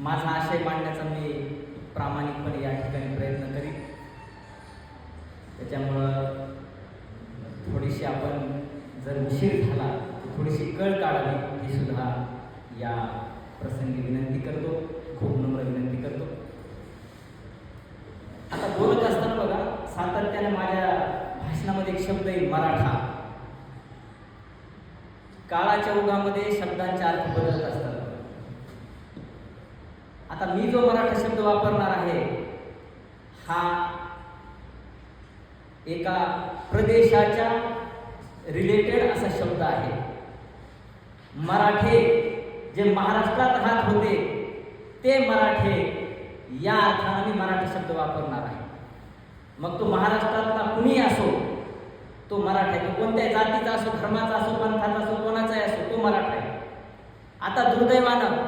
माझा आशय मांडण्याचा मी प्रामाणिकपणे या ठिकाणी प्रयत्न करीन. त्याच्यामुळं थोडीशी आपण जर उशीर झाला तर थोडीशी कळ काढावी ही सुद्धा या प्रसंगी विनंती करतो, खूप नम्र विनंती करतो. आता बोलत असताना बघा सातत्याने माझ्या भाषणामध्ये एक शब्द येईल मराठा. काळाच्या ओघामध्ये शब्दांचे अर्थ बदलत असतात. आता मी जो मराठा शब्द वापरणार आहे हा एका प्रदेशाच्या रिलेटेड असा शब्द आहे. मराठे जे महाराष्ट्रात राहत होते ते मराठे या अर्थाने मी मराठा शब्द वापरणार आहे. मग तो महाराष्ट्रातला कुणी असो तो मराठा आहे. तो कोणत्याही जातीचा असो, धर्माचा असो, पंथाचा असो, कोणाचाही असो तो मराठा आहे. आता दुर्दैवानं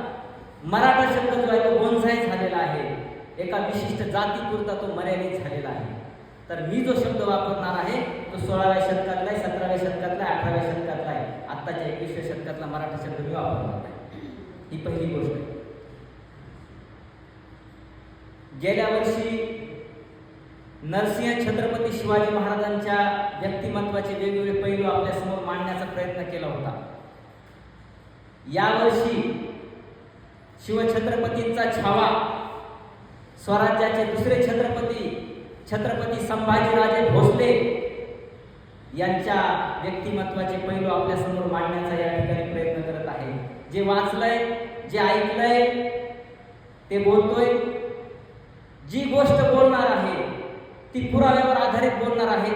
मराठा शब्द जो आहे तो बोनसाई झालेला आहे. एका विशिष्ट जातीपुरता तो मर्यादित झालेला आहे. तर मी जो शब्द वापरणार आहे तो 16व्या शतकातला आहे, 17व्या शतकातला आहे, 18व्या शतकातला आहे. आत्ताच्या 21व्या शतकातला मराठा शब्द मी वापरणार आहे. ही पहिली गोष्ट आहे. गेल्या वर्षी नरसिंह छत्रपती शिवाजी महाराजांच्या व्यक्तिमत्वाचे वेगवेगळे पैलू आपल्या समोर मांडण्याचा प्रयत्न केला होता. यावर्षी शिवछत्रपतींचा छावा स्वराज्याचे दुसरे छत्रपती संभाजीराजे भोसले यांच्या व्यक्तिमत्वाचे पैलू आपल्या समोर मांडण्याचा या ठिकाणी प्रयत्न करत आहे. जे वाचलंय, जे ऐकलंय ते बोलतोय. जी गोष्ट बोलणार आहे ती पुराव्यावर आधारित बोलणार आहे.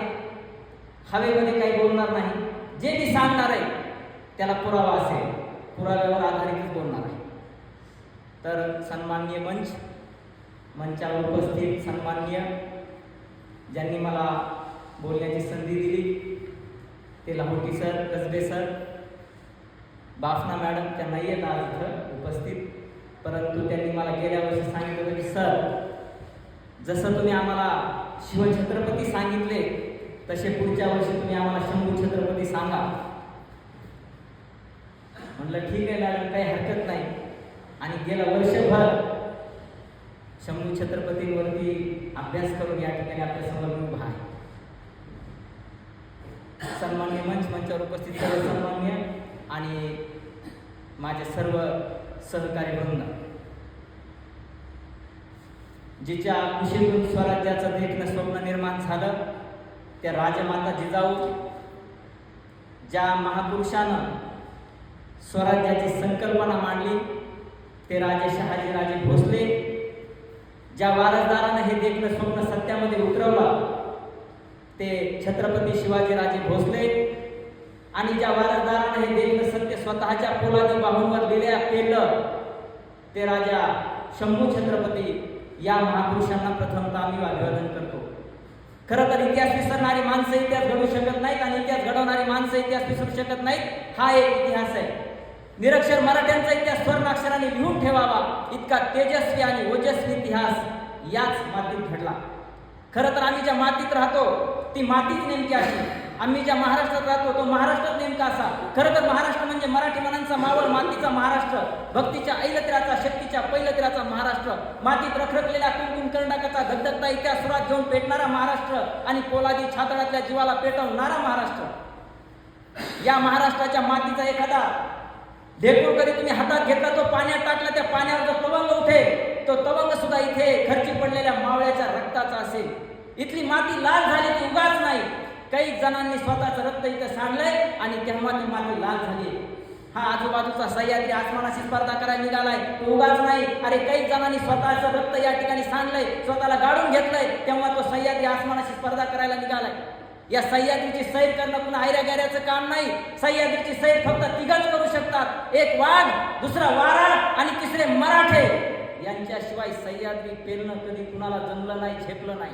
हवेमध्ये काही बोलणार नाही. जे मी सांगणार आहे त्याला पुरावा असेल, पुराव्यावर आधारितच बोलणार आहे. तर सन्माननीय मंचावर उपस्थित सन्माननीय ज्यांनी मला बोलण्याची संधी दिली ते लाहोटी सर, कसबे सर, बाफना मॅडम त्या नाही आहेत आज इथं उपस्थित, परंतु त्यांनी मला गेल्या वर्षी सांगितलं होतं की सर जसं तुम्ही आम्हाला शिवछत्रपती सांगितले तसे पुढच्या वर्षी तुम्ही आम्हाला शंभू छत्रपती सांगा. म्हटलं ठीक आहे मॅडम, काही हरकत नाही. आणि गेलं वर्षभर शंभू छत्रपतींवरती अभ्यास करून या ठिकाणी आपल्या समोर उभा आहे. सन्मान्य मंचावर उपस्थित सर्व सन्मान्य आणि माझे सर्व सहकारी वृंद, जिच्या कुशीतून स्वराज्याचं देखणं स्वप्न निर्माण झालं त्या राजमाता जिजाऊ, ज्या महापुरुषानं स्वराज्याची संकल्पना मांडली ते राजे शहाजीराजे भोसले, ज्या वारसदारानं हे देखणं स्वप्न सत्यामध्ये उतरवलं ते छत्रपती शिवाजीराजे भोसले, आणि ज्या वारसदारानं हे देखणं सत्य स्वतःच्या पोलादी बाहूंवर केलं ते राजा शंभू छत्रपती. या महापुरुषांना प्रथमतः आम्ही अभिवादन करतो. खरं तर इतिहास विसरणारी माणसं इतिहास घडवू शकत नाहीत आणि इतिहास घडवणारी माणसं इतिहास विसरू शकत नाहीत. हा एक इतिहास आहे. निरक्षर मराठ्यांचा इतिहास स्वर्णाक्षराने लिहून ठेवावा इतका तेजस्वी आणि ओजस्वी इतिहास याच मातीत घडला. खरं तर आम्ही ज्या मातीत राहतो ती मातीच नेमकी अशी. आम्ही ज्या महाराष्ट्रात राहतो तो महाराष्ट्रात नेमका असा. खरं तर महाराष्ट्र म्हणजे मराठी मनांचा मावळ, मातीचा महाराष्ट्र, भक्तीच्या ऐलतिराचा, शक्तीच्या पैलतिराचा महाराष्ट्र, मातीत रखरखलेल्या कुंकुम कर्णाटकाचा धगधगता इतिहास सुरात घेऊन पेटणारा महाराष्ट्र आणि पोलादी छातडातल्या जीवाला पेटवणारा महाराष्ट्र. या महाराष्ट्राच्या मातीचा एखादा ढेकूळ कधी तुम्ही हातात घेतला, तो पाण्यात टाकला, त्या पाण्यावर जो तवंग उठे तो तवंग सुद्धा इथे खर्ची पडलेल्या मावळ्याच्या रक्ताचा असेल. इथली माती लाल झाली ती उगाच नाही. काही जणांनी स्वतःचं रक्त इथं सांडलंय आणि तेव्हा ती माती लाल झाली. हा आजूबाजूचा सह्याद्री आसमानाशी स्पर्धा करायला निघालाय तो उगाच नाही. अरे काही जणांनी स्वतःचं रक्त या ठिकाणी सांडलंय, स्वतःला गाडून घेतलंय, तेव्हा तो सह्याद्री आसमानाशी स्पर्धा करायला निघालाय. या सह्याद्रीची सैर करणं पुन्हा ऐऱ्या-गैऱ्याचं काम नाही. सह्याद्रीची सैर फक्त तिघच करू शकतात. एक वाघ, दुसरा वारा आणि तिसरे मराठे. यांच्याशिवाय सह्याद्री पेलणं कधी कुणाला जमलं नाही, झेपलं नाही.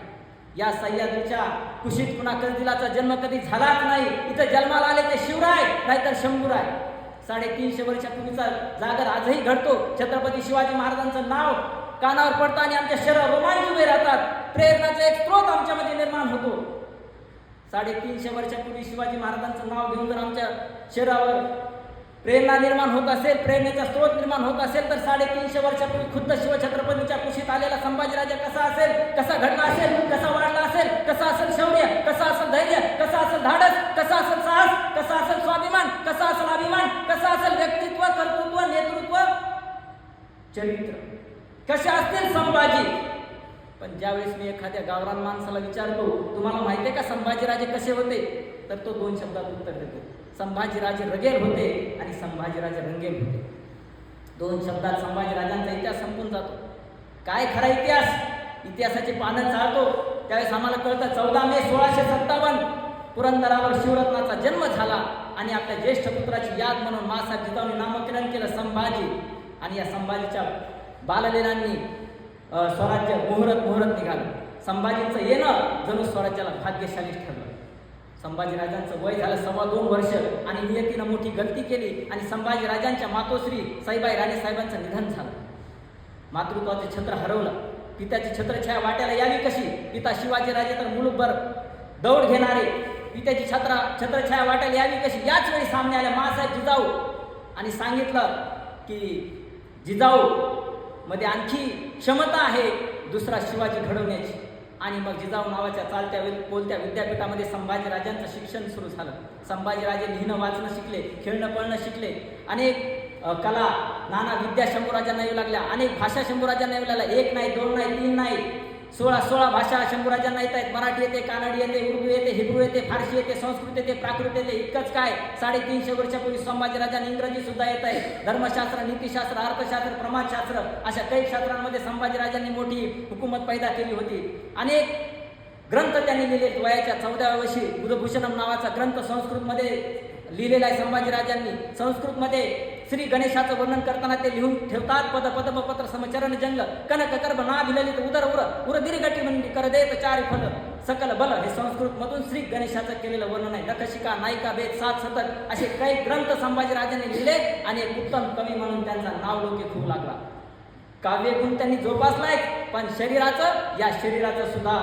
या सह्याद्रीच्या कुशीत पुन्हा कजदिलाचा जन्म कधी झालाच नाही. इथं जन्माला आले ते शिवराय नाहीतर शंभूराय. 350 वर्षापूर्वीचा जागर आजही घडतो. छत्रपती शिवाजी महाराजांचं नाव कानावर पडतं आणि आमच्या शरीरावर रोमांच उभे राहतात. प्रेरणाचा एक स्रोत आमच्यामध्ये निर्माण होतो. 350 वर्षापूर्वी शिवाजी महाराजांचं नाव घेऊन जर आमच्या शरीरावर प्रेरणा निर्माण होत असेल, प्रेरणेचा स्रोत निर्माण होत असेल तर 350 वर्षापूर्वी खुद्द शिवछत्रपतींच्या कुशीत आलेला संभाजीराजा कसा असेल, कसा घडला असेल, कसा वाढला असेल, कसा असेल शौर्य, कसा असेल धैर्य, कसा असेल धाडस, कसा असेल साहस, कसा असेल स्वाभिमान, कसा असेल अभिमान, कसा असेल व्यक्तित्व, कर्तृत्व, नेतृत्व, चरित्र, कसे असतील संभाजी. पण ज्यावेळेस मी एखाद्या गावरान माणसाला विचारतो तुम्हाला माहिती आहे का संभाजीराजे कसे होते, तर तो 2 शब्दात उत्तर देतो, संभाजीराजे रगेल होते आणि संभाजीराजे रंगेल होते. 2 शब्दात संभाजीराजांचा इतिहास संपून जातो. काय खरा इतिहास, इतिहासाची पानं चालतो त्यावेळेस आम्हाला कळतं 14 मे 1657 पुरंदरावर शिवरत्नाचा जन्म झाला आणि आपल्या ज्येष्ठ पुत्राची याद म्हणून मासाहेब जिजाऊंनी नामकरण केलं संभाजी. आणि या संभाजीच्या बाललेलांनी स्वराज्य मोहरत निघालं. संभाजींचं येणं जणू स्वराज्याला भाग्यशाली ठरलं. संभाजीराजांचं वय झालं 2.25 वर्ष आणि नियतीनं मोठी गलती केली आणि संभाजीराजांच्या मातोश्री सईबाई राणेसाहेबांचं निधन झालं. मातृत्वाचे छत्र हरवलं. पित्याची छत्रछाया वाट्याला यावी कशी, पिता शिवाजीराजे तर मुलूकभर दौड घेणारे, पित्याची छत्रछाया वाट्याला यावी कशी. याच वेळी सामने आल्या मासाहेब जिजाऊ आणि सांगितलं की जिजाऊ मध्ये आणखी क्षमता आहे दुसरा शिवाजी घडवण्याची. आणि मग जिजाऊ नावाच्या चालत्या बोलत्या विद्यापीठामध्ये संभाजीराजांचं शिक्षण सुरू झालं. संभाजीराजे लिहिणं वाचणं शिकले, खेळणं पळणं शिकले, अनेक कला नाना विद्या शंभूराजांना येऊ लागल्या, अनेक भाषा शंभूराजांना येऊ लागल्या. 1 नाही 2 नाही 3 नाही 16 भाषा शंभूराजांना येत आहेत. मराठी येते, कानडी येते, उर्दू येते, हिब्रू येते, फारसी येते, संस्कृत येते, प्राकृत येते. इतकंच काय 350 वर्षापूर्वी संभाजीराजांनी इंग्रजी सुद्धा येत आहे. धर्मशास्त्र, नीतिशास्त्र, अर्थशास्त्र, प्रमाणशास्त्र अशा काही शास्त्रांमध्ये संभाजीराजांनी मोठी हुकूमत पैदा केली होती. अनेक ग्रंथ त्यांनी लिहिले. वयाच्या 14व्या वर्षी बुधभूषणम नावाचा ग्रंथ संस्कृतमध्ये लिहिलेला आहे संभाजीराजांनी. संस्कृतमध्ये श्री गणेशाचं वर्णन करताना ते लिहून ठेवतात. पद पद्म पत्र समचरण जंग कनक कर्ब नाभिललित उदर उर दीर्घटी मंडी कर देत चारी फल सकल बल. हे संस्कृत मधून श्री गणेशाचं केलेलं वर्णन आहे. नखशिका, नायिका, भेद, 7 शतक असे काही ग्रंथ संभाजीराजांनी लिहिले आणि एक उत्तम कवी म्हणून त्यांचा नाव लौकिक होऊ लागला. काव्यगुण त्यांनी जोपासलाय, पण या शरीराचं सुद्धा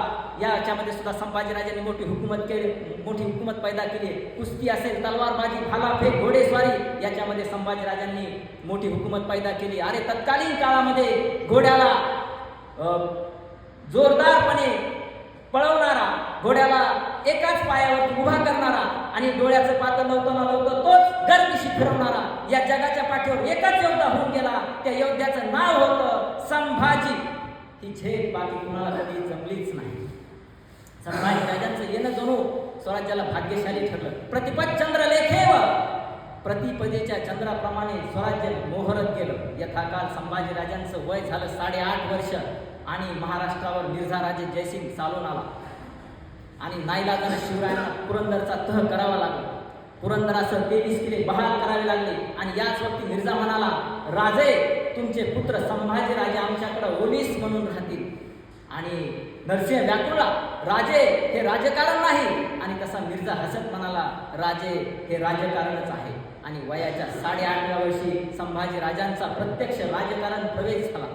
याच्यामध्ये सुद्धा संभाजीराजांनी मोठी हुकूमत पैदा केली. कुस्ती असेल, तलवारबाजी, भालाफेक, घोडेस्वारी याच्यामध्ये संभाजीराजांनी मोठी हुकूमत पैदा केली. अरे तत्कालीन काळामध्ये घोड्याला जोरदारपणे पळवणारा, घोड्याला एकाच पायावर उभा करणारा आणि डोळ्याचं पातळ लवतं तोच गर्दिशी फिरवणारा या जगाच्या पाठीवर एकच योद्धा होऊन गेला. त्या योद्ध्याचं नाव होतं संभाजी. ही झेप बाकी कुणाला कधी जमलीच नाही. संभाजीराजांचं येणं जणू स्वराज्याला भाग्यशाली ठरलं. प्रतिपद चंद्र लेखेव, प्रतिपदेच्या चंद्राप्रमाणे स्वराज्य मोहरत गेलं. यथाकाल संभाजीराजांचं वय झालं 8.5 वर्ष आणि महाराष्ट्रावर मिर्झाराजे जयसिंग चालून आला आणि नाईलाजाने शिवरायांना पुरंदरचा तह करावा लागला. पुरंदरासह 23 किल्ले बहाल करावे लागले आणि याच वक्ती मिर्झा म्हणाला, राजे तुमचे पुत्र संभाजीराजे आमच्याकडे ओलीस म्हणून राहतील. आणि नरसिंह व्याकुळला, राजे हे राजकारण नाही. आणि तसा मिर्झा हसत म्हणाला, राजे हे राजकारणच आहे. आणि वयाच्या 8.5व्या वर्षी संभाजीराजांचा प्रत्यक्ष राजकारण प्रवेश झाला.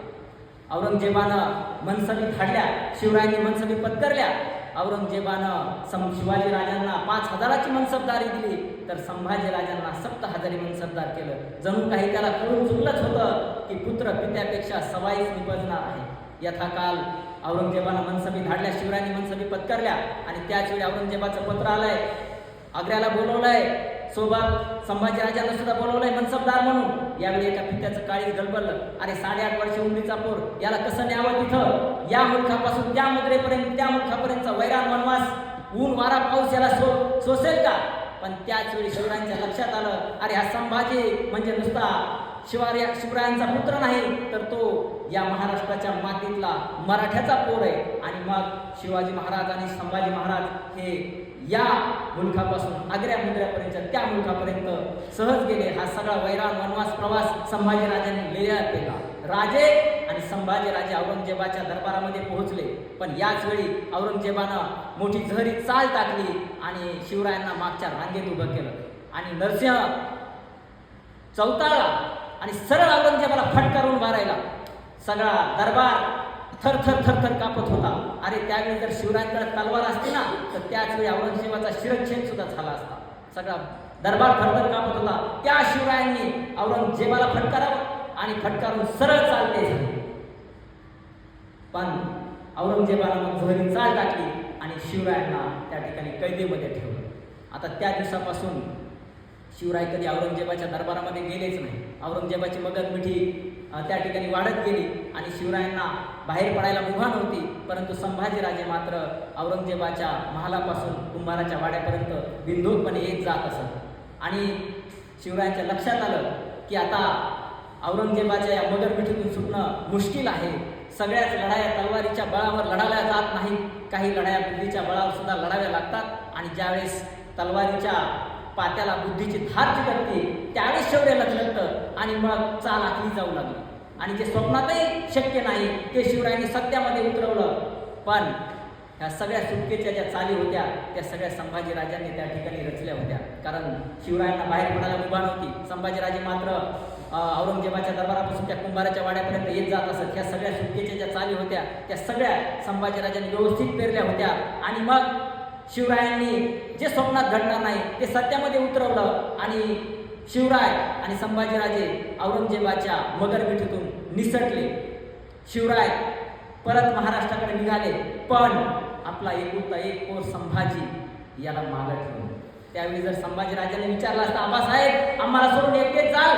औरंगजेबानं मनसबी धाडल्या, शिवरायांनी मनसबी पत्करल्या. औरंगजेबानं शिवाजीराजांना 5000ची मनसबदारी दिली तर संभाजीराजांना 7000 मनसबदार केलं. जणू काही त्याला कळून चुकलंच होतं की पुत्र पित्यापेक्षा सवाईच निपजणार आहे. यथाकाल औरंगजेबानं मनसबी धाडल्या, शिवरायांनी मनसबी पत्करल्या आणि त्याच वेळी औरंगजेबाचं पत्र आलंय, आग्र्याला बोलवलंय, सोबत संभाजीराजांना सुद्धा बोलवलंय मनसबदार म्हणून. यावेळी एका पित्याचं काळीज गलबललं. अरे 8.5 वर्ष उंबरीचा पोर, याला कसं न्यावं तिथं? या मुलखापासून त्या मुद्रेपर्यंत, त्या मुलखापर्यंतचा वैराण वनवास, ऊन वारा पाऊस याला सोसेल का? पण त्याच वेळी शिवरायांच्या लक्षात आलं, अरे हा संभाजी म्हणजे नुसता शिवरायांचा पुत्र नाही तर तो या महाराष्ट्राच्या मातीतला मराठ्याचा पोर आहे. आणि मग शिवाजी महाराज आणि संभाजी महाराज हे या मुलखापासून आग्र्या मुद्र्यापर्यंत त्या मुलखापर्यंत सहज गेले. हा सगळा वैराण वनवास प्रवास संभाजीराजांनी लिहिला केला. राजे आणि संभाजीराजे औरंगजेबाच्या दरबारामध्ये पोहोचले. पण याच वेळी औरंगजेबानं मोठी जहरी चाल टाकली आणि शिवरायांना मागच्या रांगेत उभं केलं आणि नरसिंह चौताळला आणि सरळ औरंगजेबाला फटकारून मारायला. सगळा दरबार थर थर थर थर कापत होता. अरे त्यावेळी जर शिवरायांकडे तलवार असती ना तर त्याच वेळी औरंगजेबाचा शिरच्छेद सुद्धा झाला असता. सगळा दरबार थरथर कापत होता. त्या शिवरायांनी औरंगजेबाला फटकारावं आणि फटकारून सरळ चालते झाले. पण औरंगजेबाला मग जोहरी चाल टाकली आणि शिवरायांना त्या ठिकाणी कैदेमध्ये ठेवलं. आता त्या दिवसापासून शिवराय कधी औरंगजेबाच्या दरबारामध्ये गेलेच नाही. औरंगजेबाची मगजमिठी त्या ठिकाणी वाढत गेली आणि शिवरायांना बाहेर पडायला मुभा नव्हती. परंतु संभाजीराजे मात्र औरंगजेबाच्या महालापासून कुंभाराच्या वाड्यापर्यंत बिनधोकपणे येत जात असत. आणि शिवरायांच्या लक्षात आलं की आता औरंगजेबाच्या या मगरमिठीतून सुटणं मुश्किल आहे. सगळ्याच लढाया तलवारीच्या बळावर लढायला जात नाहीत, काही लढाया बुद्धीच्या बळावर सुद्धा लढाव्या लागतात. आणि ज्यावेळेस तलवारीच्या पात्याला बुद्धीची धार चिकटते त्यावेळेस शौर्य लखलखतं आणि मग चाल आखली जाऊ लागली. आणि जे स्वप्नातही शक्य नाही ते शिवरायांनी सत्यामध्ये उतरवलं. पण ह्या सगळ्या सुटकेच्या ज्या चाली होत्या त्या सगळ्या संभाजीराजांनी त्या ठिकाणी रचल्या होत्या. कारण शिवरायांना बाहेर पडायला मुभा नव्हती. संभाजीराजे मात्र औरंगजेबाच्या दरबारापासून त्या कुंभाराच्या वाड्यापर्यंत येत जात असत. ह्या सगळ्या सुटकेच्या ज्या चाली होत्या त्या सगळ्या संभाजीराजांनी व्यवस्थित पेरल्या होत्या. आणि मग शिवरायांनी जे स्वप्नात घडणार नाही ते सत्यामध्ये उतरवलं आणि शिवराय आणि संभाजीराजे औरंगजेबाच्या मगरमिठीतून निसटले. शिवराय परत महाराष्ट्राकडे निघाले. पण आपला एकुलता एक पोर संभाजी याला मागं ठेवलं. त्यावेळी जर संभाजीराजांनी विचारलं असता, आबासाहेब आम्हाला सोडून एकटेच जाल,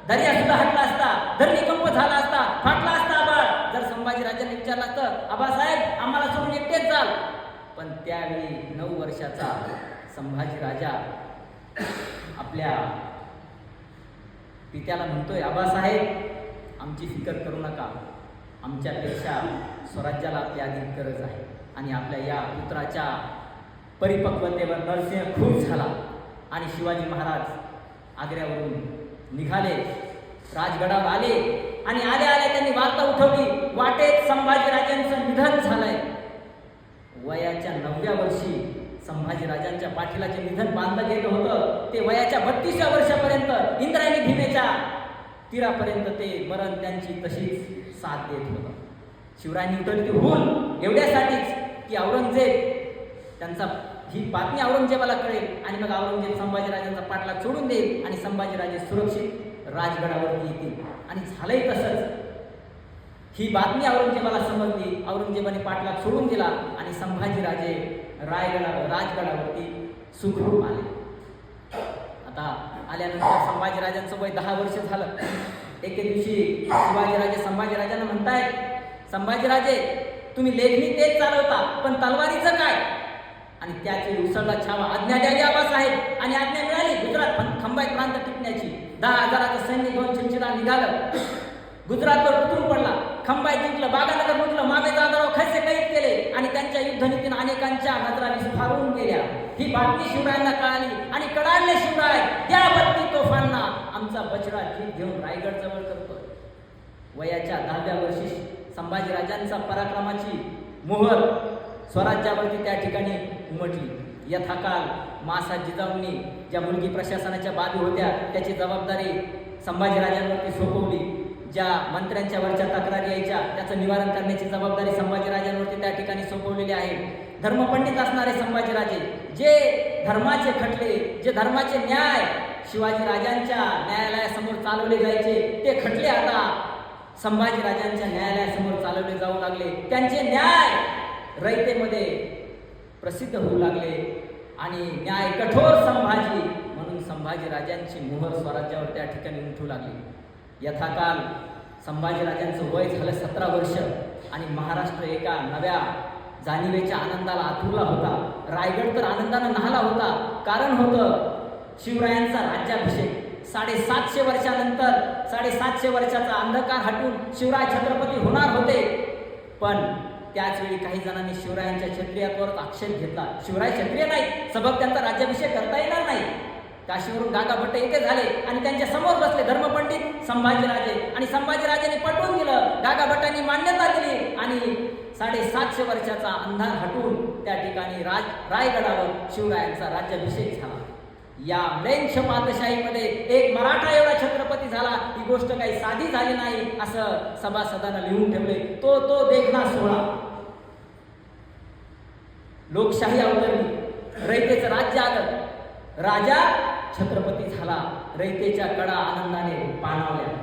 दर्या सुद्धा हटला असता, धरणीकंप झाला असता, फाटला असता आबाळ. जर संभाजीराजांनी विचारलं असतं, आबासाहेब आम्हाला सोडून एकटेच जाल. पण त्यावेळी 9 वर्षाचा संभाजीराजा आपल्या पित्याला म्हणतोय, आबासाहेब आमची फिकर करू नका, आमच्यापेक्षा स्वराज्याला आपली अधिक गरज आहे. आणि आपल्या या पुत्राच्या परिपक्वतेवर नरसिंह खुश झाला आणि शिवाजी महाराज आग्र्यावरून निघाले, राजगडावर आले आणि आले त्यांनी वार्ता उठवली, वाटेत संभाजीराजांचं निधन झालंय. वयाच्या 9व्या वर्षी संभाजीराजांच्या पाठीला जे निधन बांधलं गेलं होतं ते वयाच्या 32व्या वर्षापर्यंत इंद्रायणी भीमेच्या तीरापर्यंत ते मरण त्यांची तशीच साथ देत होतं. शिवरायांनी उठवली ती हूल एवढ्यासाठीच की औरंगजेब त्यांचा ही बातमी औरंगजेबाला कळेल आणि मग औरंगजेब संभाजीराजांचा पाठलाग सोडून देईल आणि संभाजीराजे सुरक्षित राजगडावरती येतील. आणि झालंय तसंच. ही बातमी औरंगजेबाला समजली. औरंगजेबाने पाठलाग सोडून दिला आणि संभाजीराजे राजगडावरती सुखरूप आले. आता आल्यानंतर संभाजीराजांचं वय 10 वर्ष झालं. एके दिवशी शिवाजीराजे संभाजीराजांना म्हणतायत, संभाजीराजे तुम्ही लेखणी तेच चालवता पण तलवारीचं काय? आणि त्याची उसळला छावा. आज्ञा द्यावी आबासाहेब. आणि आज्ञा मिळाली. गुजरात खंबाई प्रांत टिकण्याची. 10,000चं सैन्य घेऊन चिंचिला निघालं. गुजरातवर उतरून पडला. खंबाई जिंकलं, बागानगर लुटलं, मामे दादाराव खैसे कैद केले आणि त्यांच्या युद्धनीतीनं अनेकांच्या नजरा विस्फारून गेल्या. ही बातमी शिवरायांना कळाली आणि कडाडले शिवराय, त्या बत्ती तोफांना आमचा बछडा जीप घेऊन रायगड जवळ करतोय. वयाच्या 10व्या वर्षी संभाजीराजांचा पराक्रमाची मोहर स्वराज्यावरती त्या ठिकाणी उमटली. यथाकाल मासा जिजाऊंनी ज्या मुलगी प्रशासनाच्या बाजू होत्या त्याची जबाबदारी संभाजीराजांवरती सोपवली. ज्या मंत्र्यांच्या वरच्या तक्रारी यायच्या त्याचं निवारण करण्याची जबाबदारी संभाजीराजांवरती त्या ठिकाणी सोपवलेली आहे. धर्मपंडित असणारे संभाजीराजे, जे धर्माचे खटले, जे धर्माचे न्याय शिवाजीराजांच्या न्यायालयासमोर चालवले जायचे ते खटले आता संभाजीराजांच्या न्यायालयासमोर चालवले जाऊ लागले. त्यांचे न्याय रयतेमध्ये प्रसिद्ध होऊ लागले आणि न्याय कठोर संभाजी म्हणून संभाजीराजांची मोहर स्वराज्यावर त्या ठिकाणी उमटू लागली. यथाकाल संभाजीराजांचं वय झालं 17 वर्ष आणि महाराष्ट्र एका नव्या जाणीवेच्या आनंदाला आतुरला होता. रायगड तर आनंदानं न्हाला होता. कारण होतं शिवरायांचा राज्याभिषेक. 750 वर्षानंतर 750 वर्षाचा अंधकार हटून शिवराय छत्रपती होणार होते. पण त्याचवेळी काही जणांनी शिवरायांच्या क्षत्रियत्वावर आक्षेप घेतला. शिवराय क्षत्रिय नाही, सबब त्यांचा राज्याभिषेक करता येणार नाही. काशीवरून गागा भट्ट येथे झाले आणि त्यांच्या समोर बसले धर्मपंडित संभाजीराजे आणि संभाजीराजांनी पटवून दिलं. गागा भट्टांनी मान्यता दिली आणि 750 वर्षाचा अंधार हटून त्या ठिकाणी रायगडावर शिवरायांचा राज्याभिषेक झाला. या म्लेच्छ पातशाहीमध्ये एक मराठा एवढा छत्रपती झाला. ही गोष्ट काही साधी झाली नाही असं सभासदांना लिहून ठेवले. तो देखना सोहळा. लोकशाही अवतरली, रयतेचं राज्य आलं. राजा छत्रपती झाला, रयतेच्या कडा आनंदाने पाणावल्या.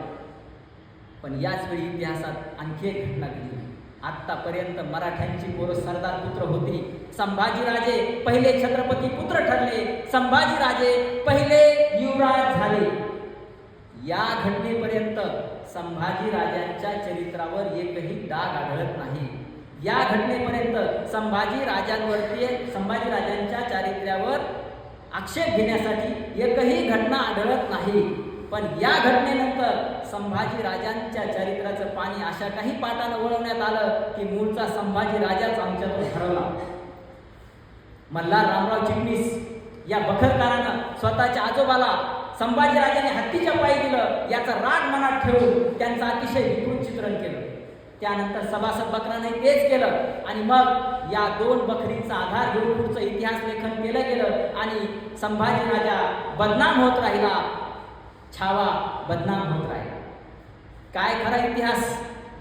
पण याच वेळी इतिहासात आणखी एक घटना घडली. आतापर्यंत मराठ्यांची पोरं सरदार पुत्र होती. संभाजीराजे पहिले छत्रपती पुत्र ठरले, संभाजीराजे पहिले युवराज झाले. या घटनेपर्यंत संभाजीराजांच्या चरित्रावर एकही डाग आढळत नाही. या घटनेपर्यंत संभाजीराजांच्या चारित्र्यावर आक्षेप घेण्यासाठी एकही घटना आढळत नाही. पण या घटनेनंतर संभाजीराजांच्या चरित्राचं पाणी अशा काही पाटानं वळवण्यात आलं की मूळचा संभाजीराजाच आमच्यातून हरवला. मल्हार रामराव चिटणीस या बखरकारानं स्वतःच्या आजोबाला संभाजीराजाने हत्तीच्या पायी दिलं याचा राग मनात ठेवून त्यांचं अतिशय विकृत चित्रण केलं. त्यानंतर सभासद बकराने तेच केलं आणि मग या दोन बखरींचा आधार घेऊन पुढचं इतिहास लेखन केलं गेलं आणि संभाजीराजा बदनाम होत राहिला, छावा बदनाम होत राहिला. काय खरा इतिहास?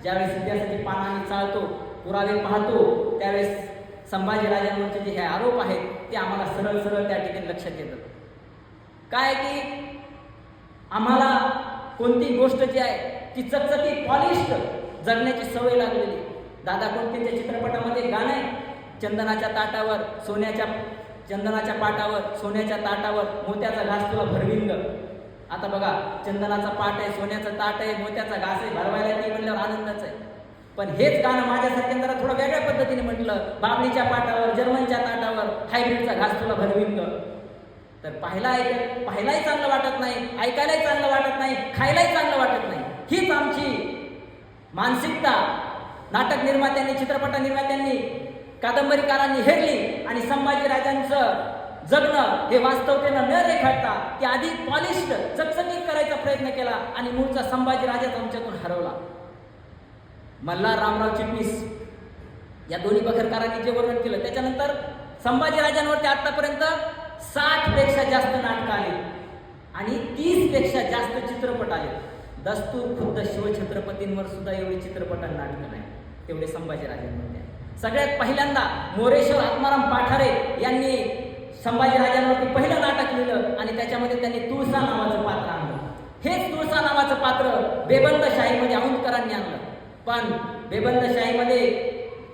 ज्यावेळेस इतिहासाची पानं आम्ही चालतो, पुरावे पाहतो, त्यावेळेस संभाजीराजांवरचे जे हे आरोप आहेत ते आम्हाला सरळ सरळ त्या ठिकाणी लक्षात येतात. काय की आम्हाला कोणती गोष्ट जी आहे ती चकचकीत पॉलिश्ड जगण्याची सवय लागलेली. दादा कोंडकेंच्या चित्रपटामध्ये गाणं आहे, चंदनाच्या पाटावर सोन्याच्या ताटावर मोत्याचा घास तुला भरविंग. आता बघा, चंदनाचा पाट आहे, सोन्याचं ताट आहे, मोत्याचा घास आहे, भरवायला ती म्हणल्यावर आनंदाच आहे. पण हेच गाणं माझ्यासारख्या जरा थोडं वेगळ्या पद्धतीने म्हटलं, बाबळीच्या पाटावर जर्मनच्या ताटावर हायब्रिडचा घास तुला भरविंग, तर पाहायलाही चांगलं वाटत नाही, ऐकायलाही चांगलं वाटत नाही, खायलाही चांगलं वाटत नाही. हीच आमची मानसिकता नाटक निर्मात्यांनी, चित्रपट निर्मात्यांनी, कादंबरीकारांनी हेरली आणि संभाजीराजांचं जगणं हे वास्तवतेनं न रेखाटता ते अधिक पॉलिश्ड चकचकीत करायचा प्रयत्न केला आणि मूळचा संभाजीराजाच आमच्यातून हरवला. मल्हार रामराव चिटणीस या दोन्ही बखरकारांनी जे वर्णन केलं त्याच्यानंतर संभाजीराजांवरती आतापर्यंत 60 पेक्षा जास्त नाटकं आली आणि 30 पेक्षा जास्त चित्रपट आले. दस्तूर खुद्द शिवछत्रपतींवर सुद्धा एवढे चित्रपट आणि नाटकं नाही, तेवढे संभाजीराजांमध्ये. सगळ्यात पहिल्यांदा मोरेश्वर आत्माराम पाठारे यांनी संभाजीराजांवरती पहिलं नाटक लिहिलं आणि त्याच्यामध्ये त्यांनी तुळसा नावाचं पात्र आणलं. हेच तुळसा नावाचं पात्र बेबंदशाहीमध्ये औंधकरांनी आणलं. पण बेबंदशाहीमध्ये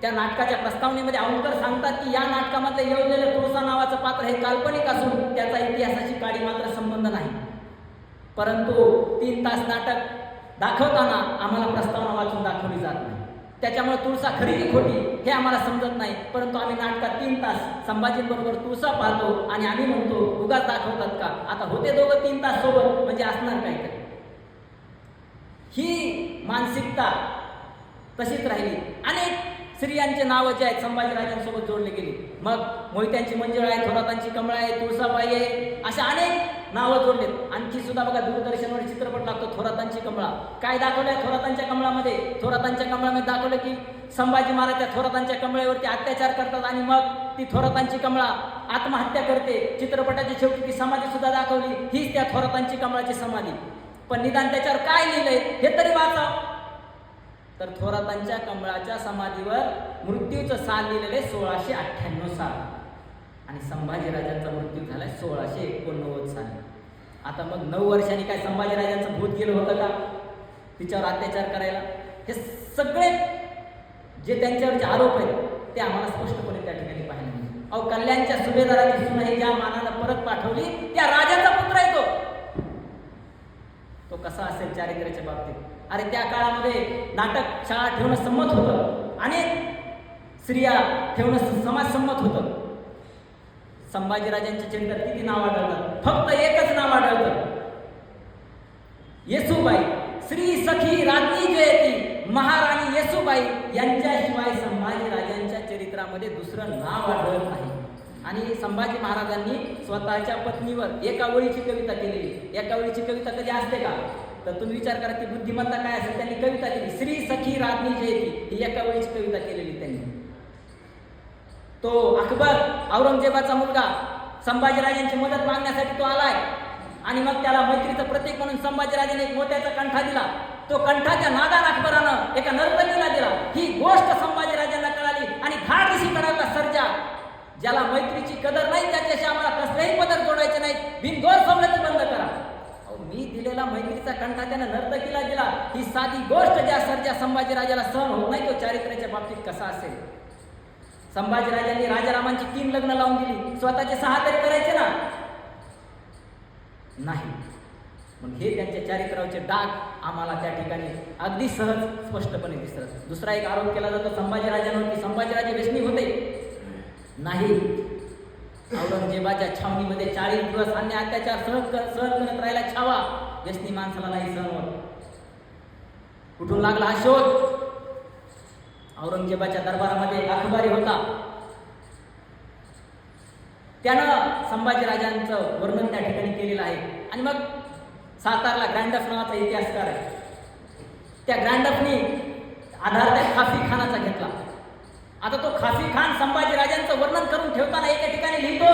त्या नाटकाच्या प्रस्तावनेमध्ये औंधकर सांगतात की या नाटकामध्ये येवलेलं तुळसा नावाचं पात्र हे काल्पनिक असून त्याचा इतिहासाची काडी मात्र संबंध नाही. परंतु 3 तास नाटक दाखवताना आम्हाला प्रस्तावना वाचून दाखवली जात नाही. त्याच्यामुळे तुळसा खरी की खोटी हे आम्हाला समजत नाही. परंतु आम्ही नाटकात 3 तास संभाजींबरोबर तुळसा पाहतो आणि आम्ही म्हणतो उगाच दाखवतात का? आता होते दोघं 3 तास सोबत म्हणजे असणार काय तरी. ही मानसिकता तशीच राहिली. अनेक स्त्रियांचे नावं जे आहेत संभाजीराजांसोबत जोडले गेली. मग मोहित्यांची मंजुळा आहे, थोरातांची कमळा आहे, तुळसाबाई आहे, अशा अनेक नावं जोडलेत. आणखी सुद्धा बघा दूरदर्शनवर चित्रपट लागतो थोरातांची कमळा. काय दाखवलंय थोरातांच्या कमळामध्ये? थोरातांच्या कमळामध्ये दाखवलं की संभाजी महाराज त्या थोरातांच्या कमळेवरती अत्याचार करतात आणि मग ती थोरातांची कमळा आत्महत्या करते. चित्रपटाच्या शेवटी ती समाधी सुद्धा दाखवली, हीच त्या थोरातांची कमळाची समाधी. पण निदान त्याच्यावर काय लिहिलंय हे तरी वाचाव. तर थोरातांच्या कमळाच्या समाधीवर मृत्यूचं साल लिहिलेले 1698 साल आणि संभाजीराजांचा मृत्यू झालाय 1689 साली. आता मग 9 वर्षांनी काय संभाजीराजांचं भूत गेलं होतं का तिच्यावर अत्याचार करायला? हे सगळे जे त्यांच्यावरचे आरोप आहेत ते आम्हाला स्पष्टपणे त्या ठिकाणी पाहायला मिळते. अहो, कल्याणच्या सुभेदाराची सून ही ज्या मानानं परत पाठवली त्या राजाचा पुत्र आहे तो कसा असेल चारित्र्याच्या बाबतीत? अरे त्या काळामध्ये नाटक शाळा ठेवणं संमत होतं, अनेक स्त्रिया ठेवणं समाजसंमत होतं. संभाजीराजांच्या चरित्रात किती नाव आढळतात? फक्त एकच नाव आढळतं, येसूबाई. श्री सखी राज्ञी जयती महाराणी येसूबाई यांच्याशिवाय संभाजीराजांच्या चरित्रामध्ये दुसरं नाव आढळत नाही. आणि संभाजी महाराजांनी स्वतःच्या पत्नीवर एका ओळीची कविता केलेली. एका ओळीची कविता कधी असते का? तर तुम्ही विचार करा की बुद्धिमत्ता काय असेल. त्यांनी कविता केली, श्री सखी राज्ञी जयती, ही एका ओळीची कविता केलेली त्यांनी. तो अकबर औरंगजेबाचा मुलगा संभाजीराजांची मदत मागण्यासाठी तो आलाय आणि मग त्याला मैत्रीचं प्रतीक म्हणून संभाजीराजाने एक मोत्याचा कंठा दिला. तो कंठाच्या नादान अकबरानं एका नर्तकीला दिला. ही गोष्ट संभाजीराजांना कळाली आणि धाड ऋषी कळाला सर्जा, ज्याला मैत्रीची कदर नाही त्याच्याशी आम्हाला कसलेही पदर जोडायचे नाही, बिनघोर सवलत मैत्रीला मैत्रीचा कंठा त्यानं नर्तकीला दिला. ही साधी गोष्ट ज्या सर्जा संभाजीराजाला सहन होत नाही, तो चारित्र्याच्या बाबतीत कसा असेल. संभाजीराजांनी राजारामांची 3 लग्न लावून दिली, स्वतःचे 6 तरी करायचे ना, नाही. मग हे त्यांच्या चारित्र्याचे डाग आम्हाला त्या ठिकाणी अगदी सहज स्पष्टपणे दिसतात. दुसरा एक आरोप केला जातो संभाजीराजांवरती, संभाजीराजे व्यसनी होते. नाही, औरंगजेबाच्या छावणीमध्ये 40 दिवस अन्य अत्याचार सहन करत राहिला छावा. व्यसनी माणसाला नाही सहन होत. कुठून लागला हा शोध? औरंगजेबाच्या दरबारामध्ये अखबारी होता, त्यानं संभाजीराजांचं वर्णन त्या ठिकाणी केलेलं आहे. आणि मग सातारला ग्रँडफ नावाचा इतिहासकार आहे, त्या ग्रँडफनी आधार त्या खाफी खानाचा घेतला. आता तो खाफी खान संभाजीराजांचं वर्णन करून ठेवताना एका ठिकाणी लिहितो,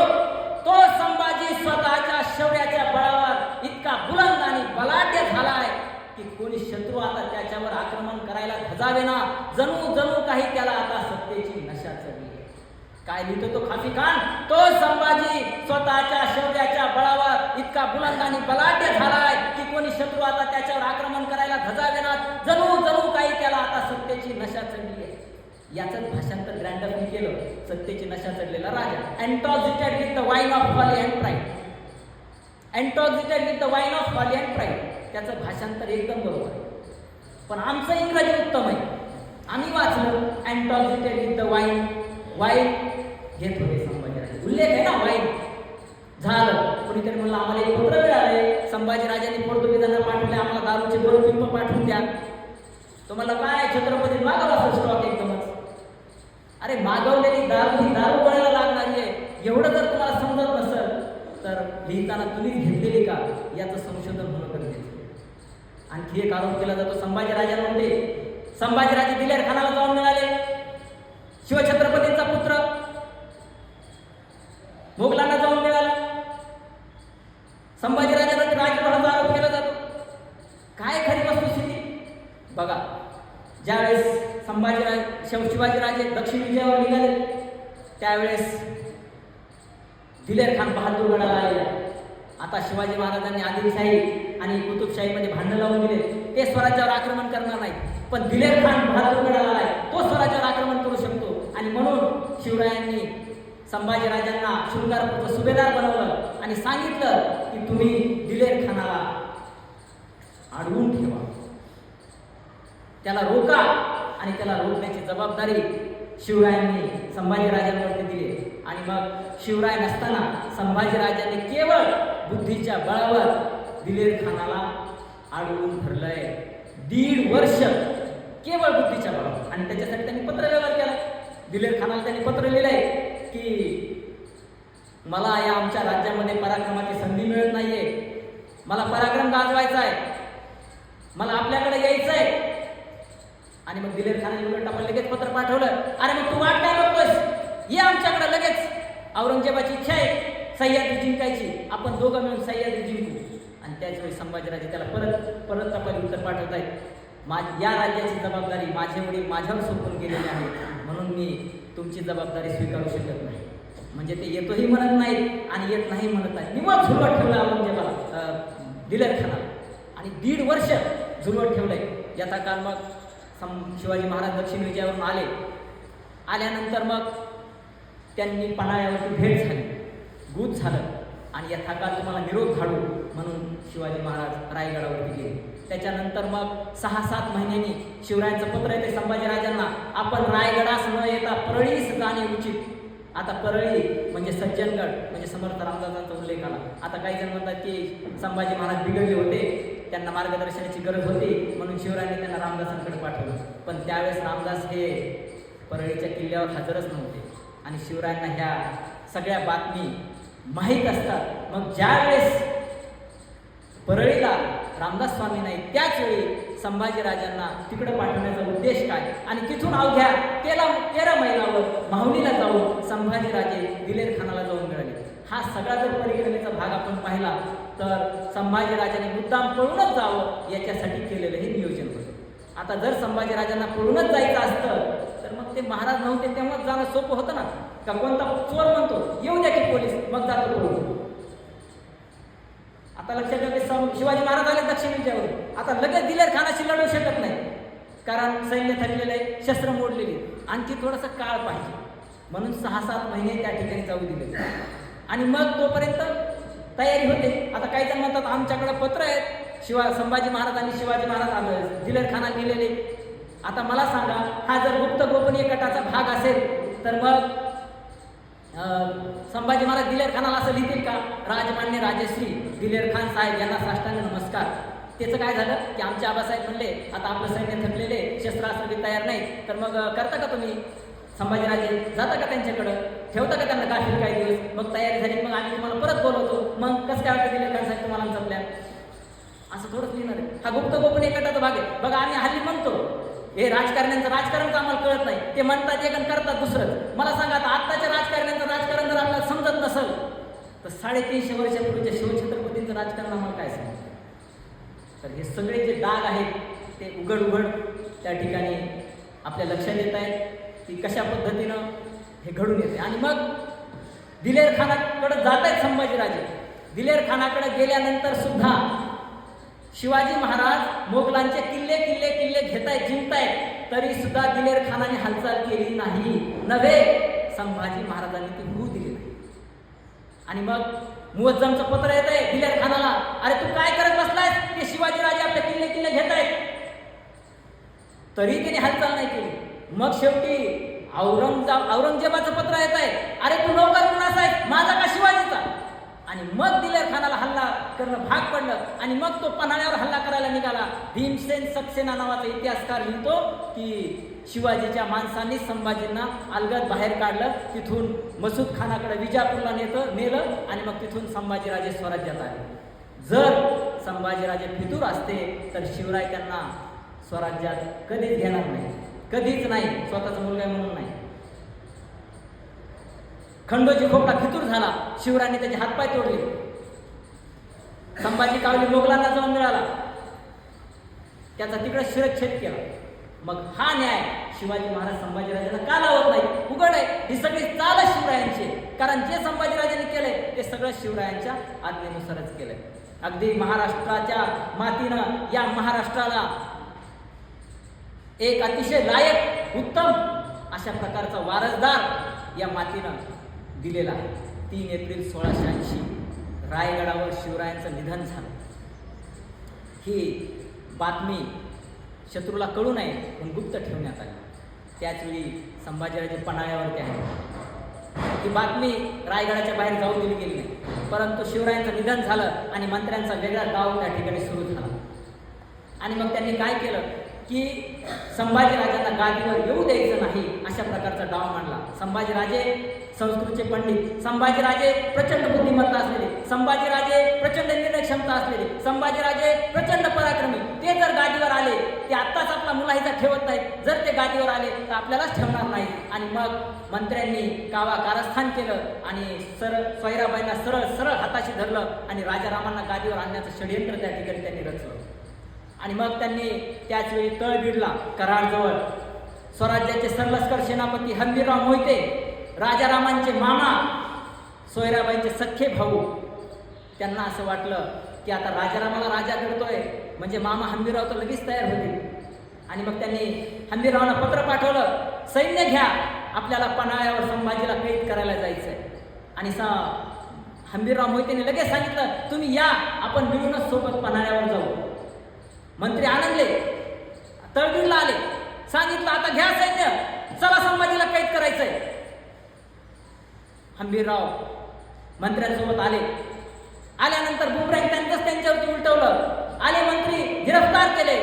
तो संभाजी स्वतःच्या शौर्याच्या बळावर इतका बुलंद आणि बलाढ्य झालाय की कोणी शत्रू आता त्याच्यावर आक्रमण करायला धजावे ना, जणू काही त्याला आता सत्तेची नशा चढली. काय लिहितो तो खाफी खान? तो संभाजी स्वतःच्या शौर्याच्या बळावर इतका बुलंद आणि बलाढ्य झालाय की कोणी शत्रू आता त्याच्यावर आक्रमण करायला धजावे ना, जणू काही त्याला आता सत्तेची नशा चढली आहे. याचं भाषांतर ग्रँडफनी केलं, सत्तेची नशा चढलेला राजा. Intoxicated with the wine of folly and pride. Intoxicated with the wine of folly and pride. त्याचं भाषांतर एकदम बरोबर आहे, पण आमचं इंग्रजी उत्तम आहे. आम्ही वाचलं एन्टॉक्सिकेटेड विथ द वाईन. वाईन घेत होते संभाजीराजे, उल्लेख आहे ना वाईन. झालं, कोणीतरी म्हणलं आम्हाला एक पत्र मिळाले, संभाजीराजांनी पोर्तुगीजांना पाठवले, आम्हाला दारूचे 2 पिंप पाठवून द्या. तुम्हाला काय छत्रपती मागवला असेल स्टॉक एकदमच. अरे मागवलेली दारू ही दारू गळायला लागणारी आहे, एवढं जर तुम्हाला समजत नसेल तर लिहिताना तुम्हीच घेतलेली का याचं संशोधन होणं गरजेचं. आणखी एक आरोप केला जातो संभाजीराजांमध्ये. संभाजीराजे दिलेर खानाला जाऊन मिळाले, शिवछत्रपतींचा पुत्र मोगलांना जाऊन मिळाला. संभाजीराजांवरती राजद्रोहाचा आरोप केला जातो. काय खरी वस्तुस्थिती बघा. ज्यावेळेस शिवाजीराजे दक्षिण विजयावर निघाले त्यावेळेस दिलेर खान बहादूरगडाला आलेला. आता शिवाजी महाराजांनी आदिलशाही आणि कुतुबशाहीमध्ये भांडण लावून दिले, ते स्वराज्यावर आक्रमण करणार नाही. पण दिलेर खान बहादूरगडाला आलाय, तो स्वराज्यावर आक्रमण करू शकतो. आणि म्हणून शिवरायांनी संभाजीराजांना शृंगारपूरचा सुभेदार बनवलं आणि सांगितलं की तुम्ही दिलेर खानाला अडवून ठेवा, त्याला रोका. आणि त्याला रोखण्याची जबाबदारी शिवरायांनी संभाजीराजांवरती दिली. आणि मग शिवराय नसताना संभाजीराजांनी केवळ बुद्धीच्या बळावर दिलेर खानाला अडवून धरलंय. 1.5 वर्ष केवळ बुद्धीच्या बळावर. आणि त्याच्यासाठी त्यांनी पत्रव्यवहार केला. दिलेर खानाला त्यांनी पत्र लिहिलंय की मला या आमच्या राज्यामध्ये पराक्रमाची संधी मिळत नाहीये, मला पराक्रम गाजवायचा आहे, मला आपल्याकडे यायचं आहे. आणि मग दिलेर खानाने उलट आपण लगेच पत्र पाठवलं, अरे मग तू वाट काय बघतोस, ये आमच्याकडे लगेच. औरंगजेबाची इच्छा आहे सह्याद्री जिंकायची, आपण दोघं मिळून सह्याद्री जिंकू. आणि त्याच वेळी संभाजीराजे त्याला परत टपाली उत्तर पाठवत आहेत, या राज्याची जबाबदारी माझे वडील माझ्यावर सोपवून गेलेली आहे, म्हणून मी तुमची जबाबदारी स्वीकारू शकत नाही. म्हणजे ते येतोही म्हणत नाहीत आणि येत नाही म्हणत आहेत. निवड झुलवत ठेवलं औरंगजेबाला, दिलेर खानाला. आणि 1.5 वर्ष झुलवत ठेवलंय. याचा काळ मग शिवाजी महाराज दक्षिण विजयावरून आल्यानंतर मग त्यांनी पन्हाळ्यावरती भेट झाली, गुद झालं. आणि यथाकाळ तुम्हाला निरोप घालू म्हणून शिवाजी महाराज रायगडावरती गेले. त्याच्यानंतर मग 6-7 महिन्यांनी शिवरायांचं पत्र येते संभाजीराजांना, आपण रायगडास न येता परळीस जाणे उचित. आता परळी म्हणजे सज्जनगड, म्हणजे समर्थ रामदासांचा उल्लेख आला. आता काही जण म्हणतात की संभाजी महाराज बिघडले होते, त्यांना मार्गदर्शनाची गरज होती म्हणून शिवरायांनी त्यांना रामदासांकडे पाठवलं. पण त्यावेळेस रामदास हे परळीच्या किल्ल्यावर हजरच नव्हते आणि शिवरायांना ह्या सगळ्या बातमी माहीत असतात. मग ज्यावेळेस परळीला रामदास स्वामी नाही, त्याच वेळी संभाजीराजांना तिकडे पाठवण्याचा उद्देश काय. आणि तिथून अवघ्या 13 मैलावर माहुलीला जाऊन संभाजीराजे दिलेर खानाला जाऊन मिळाले. हा सगळा जर परिक्रमेचा भाग आपण पाहिला तर संभाजीराजाने मुद्दाम पळूनच जावं याच्यासाठी केलेलं हे नियोजन होतं. आता जर संभाजीराजांना पळूनच जायचं असतं तर मग ते महाराज नव्हते तेव्हाच जाणं सोपं होतं ना. का कोणता चोर म्हणतो येऊ द्या की पोलीस, मग जातो पळून. आता आता लक्षात ठेवा की शिवाजी महाराज आले दक्षिण विजयावर, आता लगेच दिलेर खानाशी लढू शकत नाही, कारण सैन्य थकलेलं आहे, शस्त्र मोडलेली, आणखी थोडासा काळ पाहिजे, म्हणून 6-7 महिने त्या ठिकाणी जाऊ दिले. आणि मग तोपर्यंत तयारी होते. आता काही जण म्हणतात आमच्याकडे पत्र आहेत, संभाजी महाराजांनी शिवाजी महाराज दिलेर खानाला लिहिलेले. आता मला सांगा, हा जर गुप्त गोपनीय कटाचा भाग असेल तर मग संभाजी महाराज दिलेर खानाला असं लिहितील का, राजमान्य राजश्री दिलेर खान साहेब यांना साष्टांग नमस्कार. त्याचं काय झालं की आमचे आबासाहेब म्हणले आता आपलं सैन्य थकलेले, शस्त्रास्त्र बी तयार नाही, तर मग करता का तुम्ही संभाजीराजे, जाता का त्यांच्याकडं, ठेवता का त्यांना काफील काही दिवस, मग तयारी झाली मग आम्ही तुम्हाला परत बोलवतो. मग कसं काय वाटतं दिलेर खान साहेब तुम्हाला आमचा प्लॅन, असं थोडंच लिहिणार आहे. हा गुप्त गोपनीय कटाचा भाग आहे. बघा आम्ही हल्ली म्हणतो हे राजकारणीचं आम्हाला कळत नाही, ते म्हणतात एक आणि करतात दुसरं. मला सांगा आता आत्ताच्या राजकारण्यांचं राजकारण जर आपल्याला समजत नसेल तर 350 वर्षापूर्वीच्या शिवछत्रपतींचं राजकारण आम्हाला काय सांगतं. तर हे सगळे जे डाग आहेत ते उघड त्या ठिकाणी आपल्या लक्षात येत आहेत की कशा पद्धतीनं हे घडून येते. आणि मग दिलेर खानाकडे जात आहेत संभाजीराजे. दिलेर खानाकडे गेल्यानंतर सुद्धा शिवाजी महाराज मोगलांचे किल्ले घेतायत, जिंकतायत, तरी सुद्धा दिलेर खानाने हालचाल केली नाही, नव्हे संभाजी महाराजांनी ती होऊ दिली नाही. आणि मग मुअज्जमचं पत्र येत आहे दिलेर खानाला, अरे तू काय करत बसलायस, ते शिवाजीराजे आपले किल्ले घेतायत, तरी त्याने हालचाल नाही केली. मग शेवटी औरंगजेबाचं पत्र येत आहे, अरे तू नौकर कुणाचा आहे, माझा का शिवाजीचा. आणि मग दिलेर खानाला हल्ला करणं भाग पडलं. आणि मग तो पन्हाळ्यावर हल्ला करायला निघाला. भीमसेन सक्सेना नावाचा इतिहासकार लिहितो की शिवाजीच्या माणसांनी संभाजींना अलगद बाहेर काढलं, तिथून मसूद खानाकडे विजापूरला नेलं आणि मग तिथून संभाजीराजे स्वराज्यात आले. जर संभाजीराजे फितूर असते तर शिवराय त्यांना स्वराज्यात कधीच घेणार नाही, कधीच नाही, स्वतःचा मुलगा म्हणून नाही. खंडोजी खोपडा फितूर झाला, शिवरायांनी त्याचे हातपाय तोडले, संभाजी कावली मोगलांना जाऊन मिळाला, त्याचा तिकडे शिरच्छेद केला. मग हा न्याय शिवाजी महाराज संभाजीराजांना का लावत नाही, उघड आहे. ही सगळी चाल शिवरायांची, कारण जे संभाजीराजांनी केलंय ते सगळं शिवरायांच्या आज्ञेनुसारच केलंय. अगदी महाराष्ट्राच्या मातीनं या महाराष्ट्राला एक अतिशय लायक उत्तम अशा प्रकारचा वारसदार या मातीनं दिलेला आहे. 3 एप्रिल 1680 रायगडावर शिवरायांचं निधन झालं. ही बातमी शत्रूला कळू नये म्हणून गुप्त ठेवण्यात आली. त्याचवेळी संभाजीराजे पन्हाळ्यावरती आहे. ही बातमी रायगडाच्या बाहेर जाऊ दिली गेली नाही, परंतु शिवरायांचं निधन झालं आणि मंत्र्यांचा वेगळा डाव त्या ठिकाणी सुरू झाला. आणि मग त्यांनी काय केलं की संभाजीराजांना गादीवर येऊ द्यायचं नाही अशा प्रकारचा डाव मांडला. संभाजीराजे संस्कृतचे पंडित, संभाजीराजे प्रचंड बुद्धिमत्ता असलेले, संभाजीराजे प्रचंड निर्णय क्षमता असलेले, संभाजीराजे प्रचंड पराक्रमी, ते जर गादीवर आले, ते आत्ताच आपला मुलाहिजा ठेवत नाहीत, जर ते गादीवर आले तर आपल्यालाच ठेवणार नाही. आणि मग मंत्र्यांनी कारस्थान केलं आणि सोयराबाईंना सरळ हाताशी धरलं आणि राजारामांना गादीवर आणण्याचं षडयंत्र त्या ठिकाणी त्यांनी रचलं. आणि मग त्यांनी त्याचवेळी तळबीडला कराडजवळ स्वराज्याचे सरलस्कर सेनापती हंबीरराव मोहिते, राजारामांचे मामा, सोयराबाईंचे सख्खे भाऊ, त्यांना असं वाटलं की आता राजारामाला राजा करतोय म्हणजे मामा हंबीरराव तर लगेच तयार होते. आणि मग त्यांनी हंबीररावांना पत्र पाठवलं, सैन्य घ्या, आपल्याला पन्हाळ्यावर संभाजीला कैद करायला जायचंय. आणि हंबीरराव मोहितेने लगेच सांगितलं, तुम्ही या, आपण मिळूनच सोबत पन्हाळ्यावर जाऊ. मंत्री आनंदले, तळबीडला आले, सांगितलं आता घ्या सैन्य, चला संभाजीला कैद करायचंय. हंबीरराव मंत्र्यांसोबत आल्यानंतर बुमरांग त्यांच्यावरती उलटवलं. आले मंत्री, गिरफ्तार केले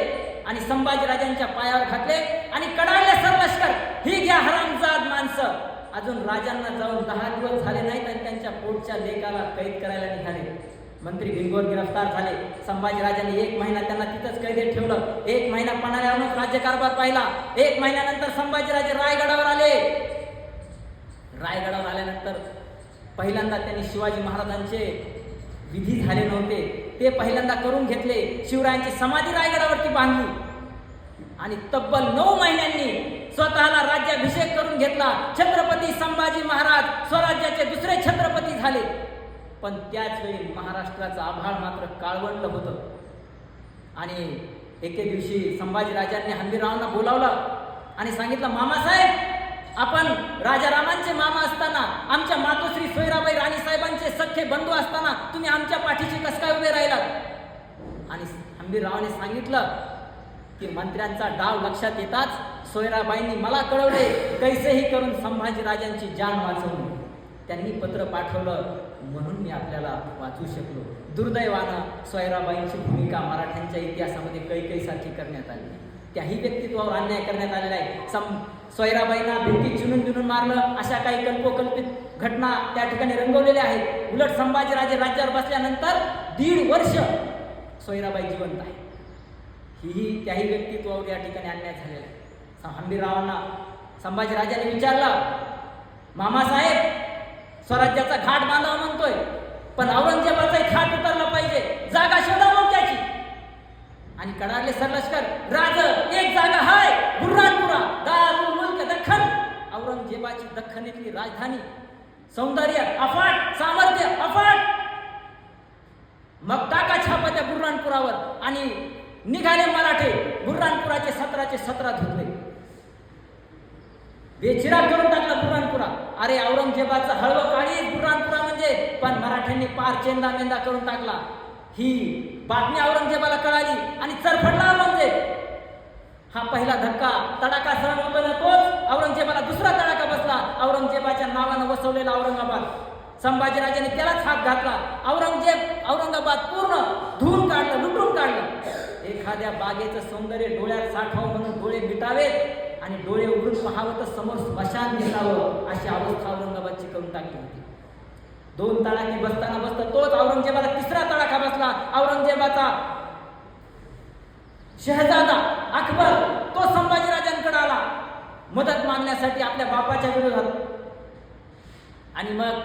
आणि संभाजीराजांच्या पायावर घातले आणि कडाळले सरलष्कर, ही घ्या हरामजाद माणसं. अजून राजांना जाऊन 10 दिवस झाले नाहीत आणि त्यांच्या पोटच्या लेकाला कैद करायला निघाले. मंत्री भिंगोर गिरफ्तार झाले. संभाजीराजांनी 1 महिना त्यांना तिथंच कैदेत ठेवलं. 1 महिना पन्हाळ्यावरूनच राज्यकारभार पाहिला. 1 महिन्यानंतर संभाजीराजे रायगडावर आले. रायगडावर आल्यानंतर पहिल्यांदा त्यांनी शिवाजी महाराजांचे विधी झाले नव्हते, ते पहिल्यांदा करून घेतले. शिवरायांची समाधी रायगडावरती बांधली आणि तब्बल 9 महिन्यांनी स्वतःला राज्याभिषेक करून घेतला. छत्रपती संभाजी महाराज स्वराज्याचे दुसरे छत्रपती झाले. पण त्याच वेळी महाराष्ट्राचं आभाळ मात्र काळवंडलं होतं. आणि एके दिवशी संभाजीराजांनी हंबीररावांना बोलावलं आणि सांगितलं, मामासाहेब, आपण राजारामांचे मामा असताना, आमच्या मातोश्री सोयराबाई राणीसाहेबांचे सख्खे बंधू असताना तुम्ही आमच्या पाठीशी कसं काय उभे राहिलात? आणि हंबीररावाने सांगितलं की मंत्र्यांचा डाव लक्षात येताच सोयराबाईंनी मला कळवले, कैसेही करून संभाजीराजांची जान वाचवली. त्यांनी पत्र पाठवलं म्हणून मी आपल्याला वाचू शकलो. दुर्दैवानं सोयराबाईंची भूमिका मराठ्यांच्या इतिहासामध्ये कैकेयीसारखी करण्यात आली. त्याही व्यक्तित्वावर अन्याय करण्यात आलेला आहे. सोयराबाईंना भिंतीत चिणून मारलं, अशा काही कल्पोकल्पित घटना त्या ठिकाणी रंगवलेल्या आहेत. उलट संभाजीराजे राज्यावर बसल्यानंतर 1.5 वर्ष सोयराबाई जिवंत आहे. ही त्याही व्यक्तित्वावर या ठिकाणी अन्याय झालेला आहे. हंबीररावांना संभाजीराजांनी विचारलं, मामासाहेब, स्वराज्याचा घाट बांधावा म्हणतोय, पण औरंगजेबाचाही घाट उतरला पाहिजे, जागा शोधा मग त्याची. आणि कडारले सरलष्कर, राज एक जागा हाय, बुर्हानपुरा, दारुल मुल्क दख्खन. औरंगजेबाची दख्खनीतली राजधानी, सौंदर्य अफाट, सामर्थ्य अफाट. मग टाका छापा त्या बुर्हानपुरावर. आणि निघाले मराठे, बुर्हानपुराचे 17 धुतले, बेचिराग करून टाकला बुर्हानपुरा. अरे, औरंगजेबाचं हळवं काळी बुर्हानपुरा म्हणजे, पण मराठ्यांनी पार चेंदा मेंदा करून टाकला. ही बातमी औरंगजेबाला कळाली आणि चरफडला औरंगजेब. हा पहिला धक्का, तडाखा सहन होतो ना तोच औरंगजेबाला दुसरा तडाखा बसला. औरंगजेबाच्या नावानं वसवलेला औरंगाबाद, संभाजीराजांनी त्यालाच हात घातला. औरंगाबाद पूर्ण धुवून काढलं, लुटून काढलं. एखाद्या बागेचं सौंदर्य डोळ्यात साठावं म्हणून डोळे मिटावेत आणि डोळे उघडून पाहावं तर समोर स्मशान दिसावं, अशी अवस्था औरंगाबादची करून टाकली होती. 2 तडाखे बसताना तोच औरंगजेबाला तिसरा तडाखा बसला. औरंगजेबाचा शहजादा अकबर तो संभाजीराजांकडे आला मदत मागण्यासाठी आपल्या बापाच्या विरोधात. आणि मग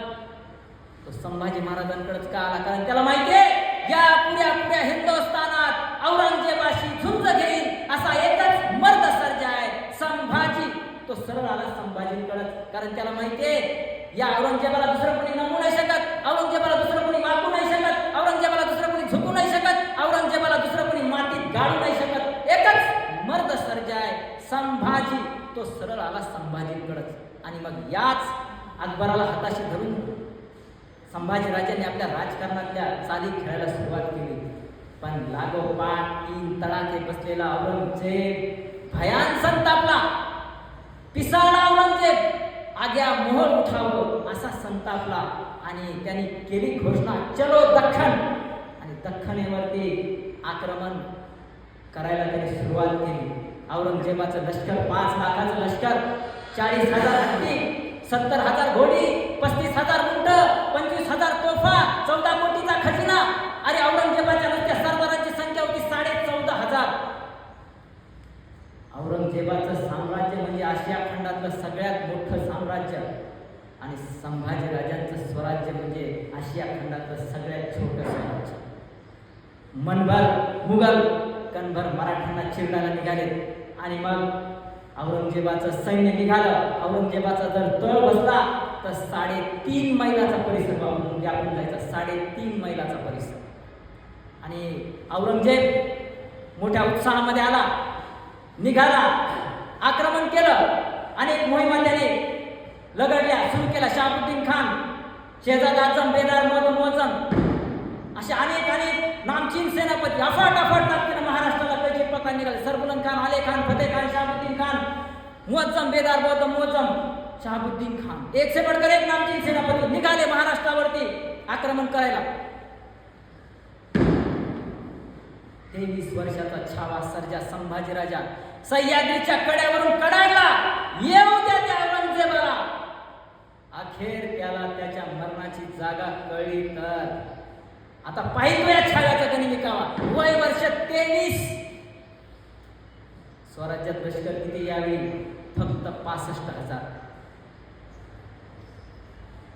तो संभाजी महाराजांकडेच का आला? कारण त्याला माहितीये, या पुऱ्या हिंदुस्थानात औरंगजेबाशी झुंज घेईल असा एकच मर्द सर्जा आहे, संभाजी. तो सरळ आला संभाजींकडेच, कारण त्याला माहितीये, या औरंगजेबाला दुसरं कोणी नमू नाही शकत, औरंगजेबाला दुसरं कोणी वाकू नाही शकत, औरंगजेबाला दुसरं कोणी झुकू नाही शकत, औरंगजेबाला दुसरं कोणी मातीत गाळू नाही शकत. एकच मर्द सर्जा आहे, संभाजी. तो सरळ आला संभाजींकडेच. आणि मग याच अकबराला हाताशी धरून संभाजीराजांनी आपल्या राजकारणातल्या चाली खेळायला सुरुवात केली. पण लागोपाठ 3 तडाखे बसलेला औरंगजेब भयान संतापला, पिसाळला औरंगजेब. आग्या मोहर उठावं असा संतापला आणि त्यांनी केली घोषणा, चलो दख्खन. आणि दख्खनेवरती आक्रमण करायला त्यांनी सुरुवात केली. औरंगजेबाचं लष्कर 5 लाखाचं लष्कर, 40,000 हत्ती, 70,000 घोडी, 35,000 उंट, 25,000 तोफा, 14 कोटीचा खजिना. अरे, औरंगजेबाच्या नुसत्या सरदारांची संख्या होती 14,500. औरंगजेबाचं साम्राज्य म्हणजे आशिया खंडातलं सगळ्यात मोठं साम्राज्य आणि संभाजीराजांचं स्वराज्य म्हणजे आशिया खंडातलं सगळ्यात छोटं स्वराज्य. मनभर मुघल, कणभर मराठ्यांना चिरडायला निघाले. आणि मग औरंगजेबाचं सैन्य निघालं. औरंगजेबाचा जर तळ बसला तर 3.5 मैलाचा परिसर व्यापून जायचा, 3.5 मैलाचा परिसर. आणि औरंगजेब मोठ्या उत्साहामध्ये आला, निघाला, आक्रमण केलं. अनेक मोहिमा त्याने लगडल्या, सुरू केला. शहाबुद्दीन खान, शहजादा आझम, बेदार मोहम्मद, असे अनेक नामचीन सेनापती अफाट ताकदीनं महाराष्ट्राला कैचे पकडा निघाले. सरबुलंद खान, आले खान, फतेह खान, शहाबुद्दीन खान, मुअज्जम, बेदार मोहम्मद, शहाबुद्दीन खान, एक से बढ़कर एक नामचीन सेनापती निघाले महाराष्ट्रावरती आक्रमण करायला. 23 वर्षाचा छावा सर्जा संभाजीराजा सह्याद्रीच्या कड्यावरून कडाडला. येऊ द्या त्या औरंगजेबाला. अखेर त्याला त्याच्या मरणाची जागा कळली. तर आता पाहिलं या छाव्याचा गणिमिकावा. वय वर्ष 23. स्वराज्यात लष्कर किती यावेळी? फक्त 65,000.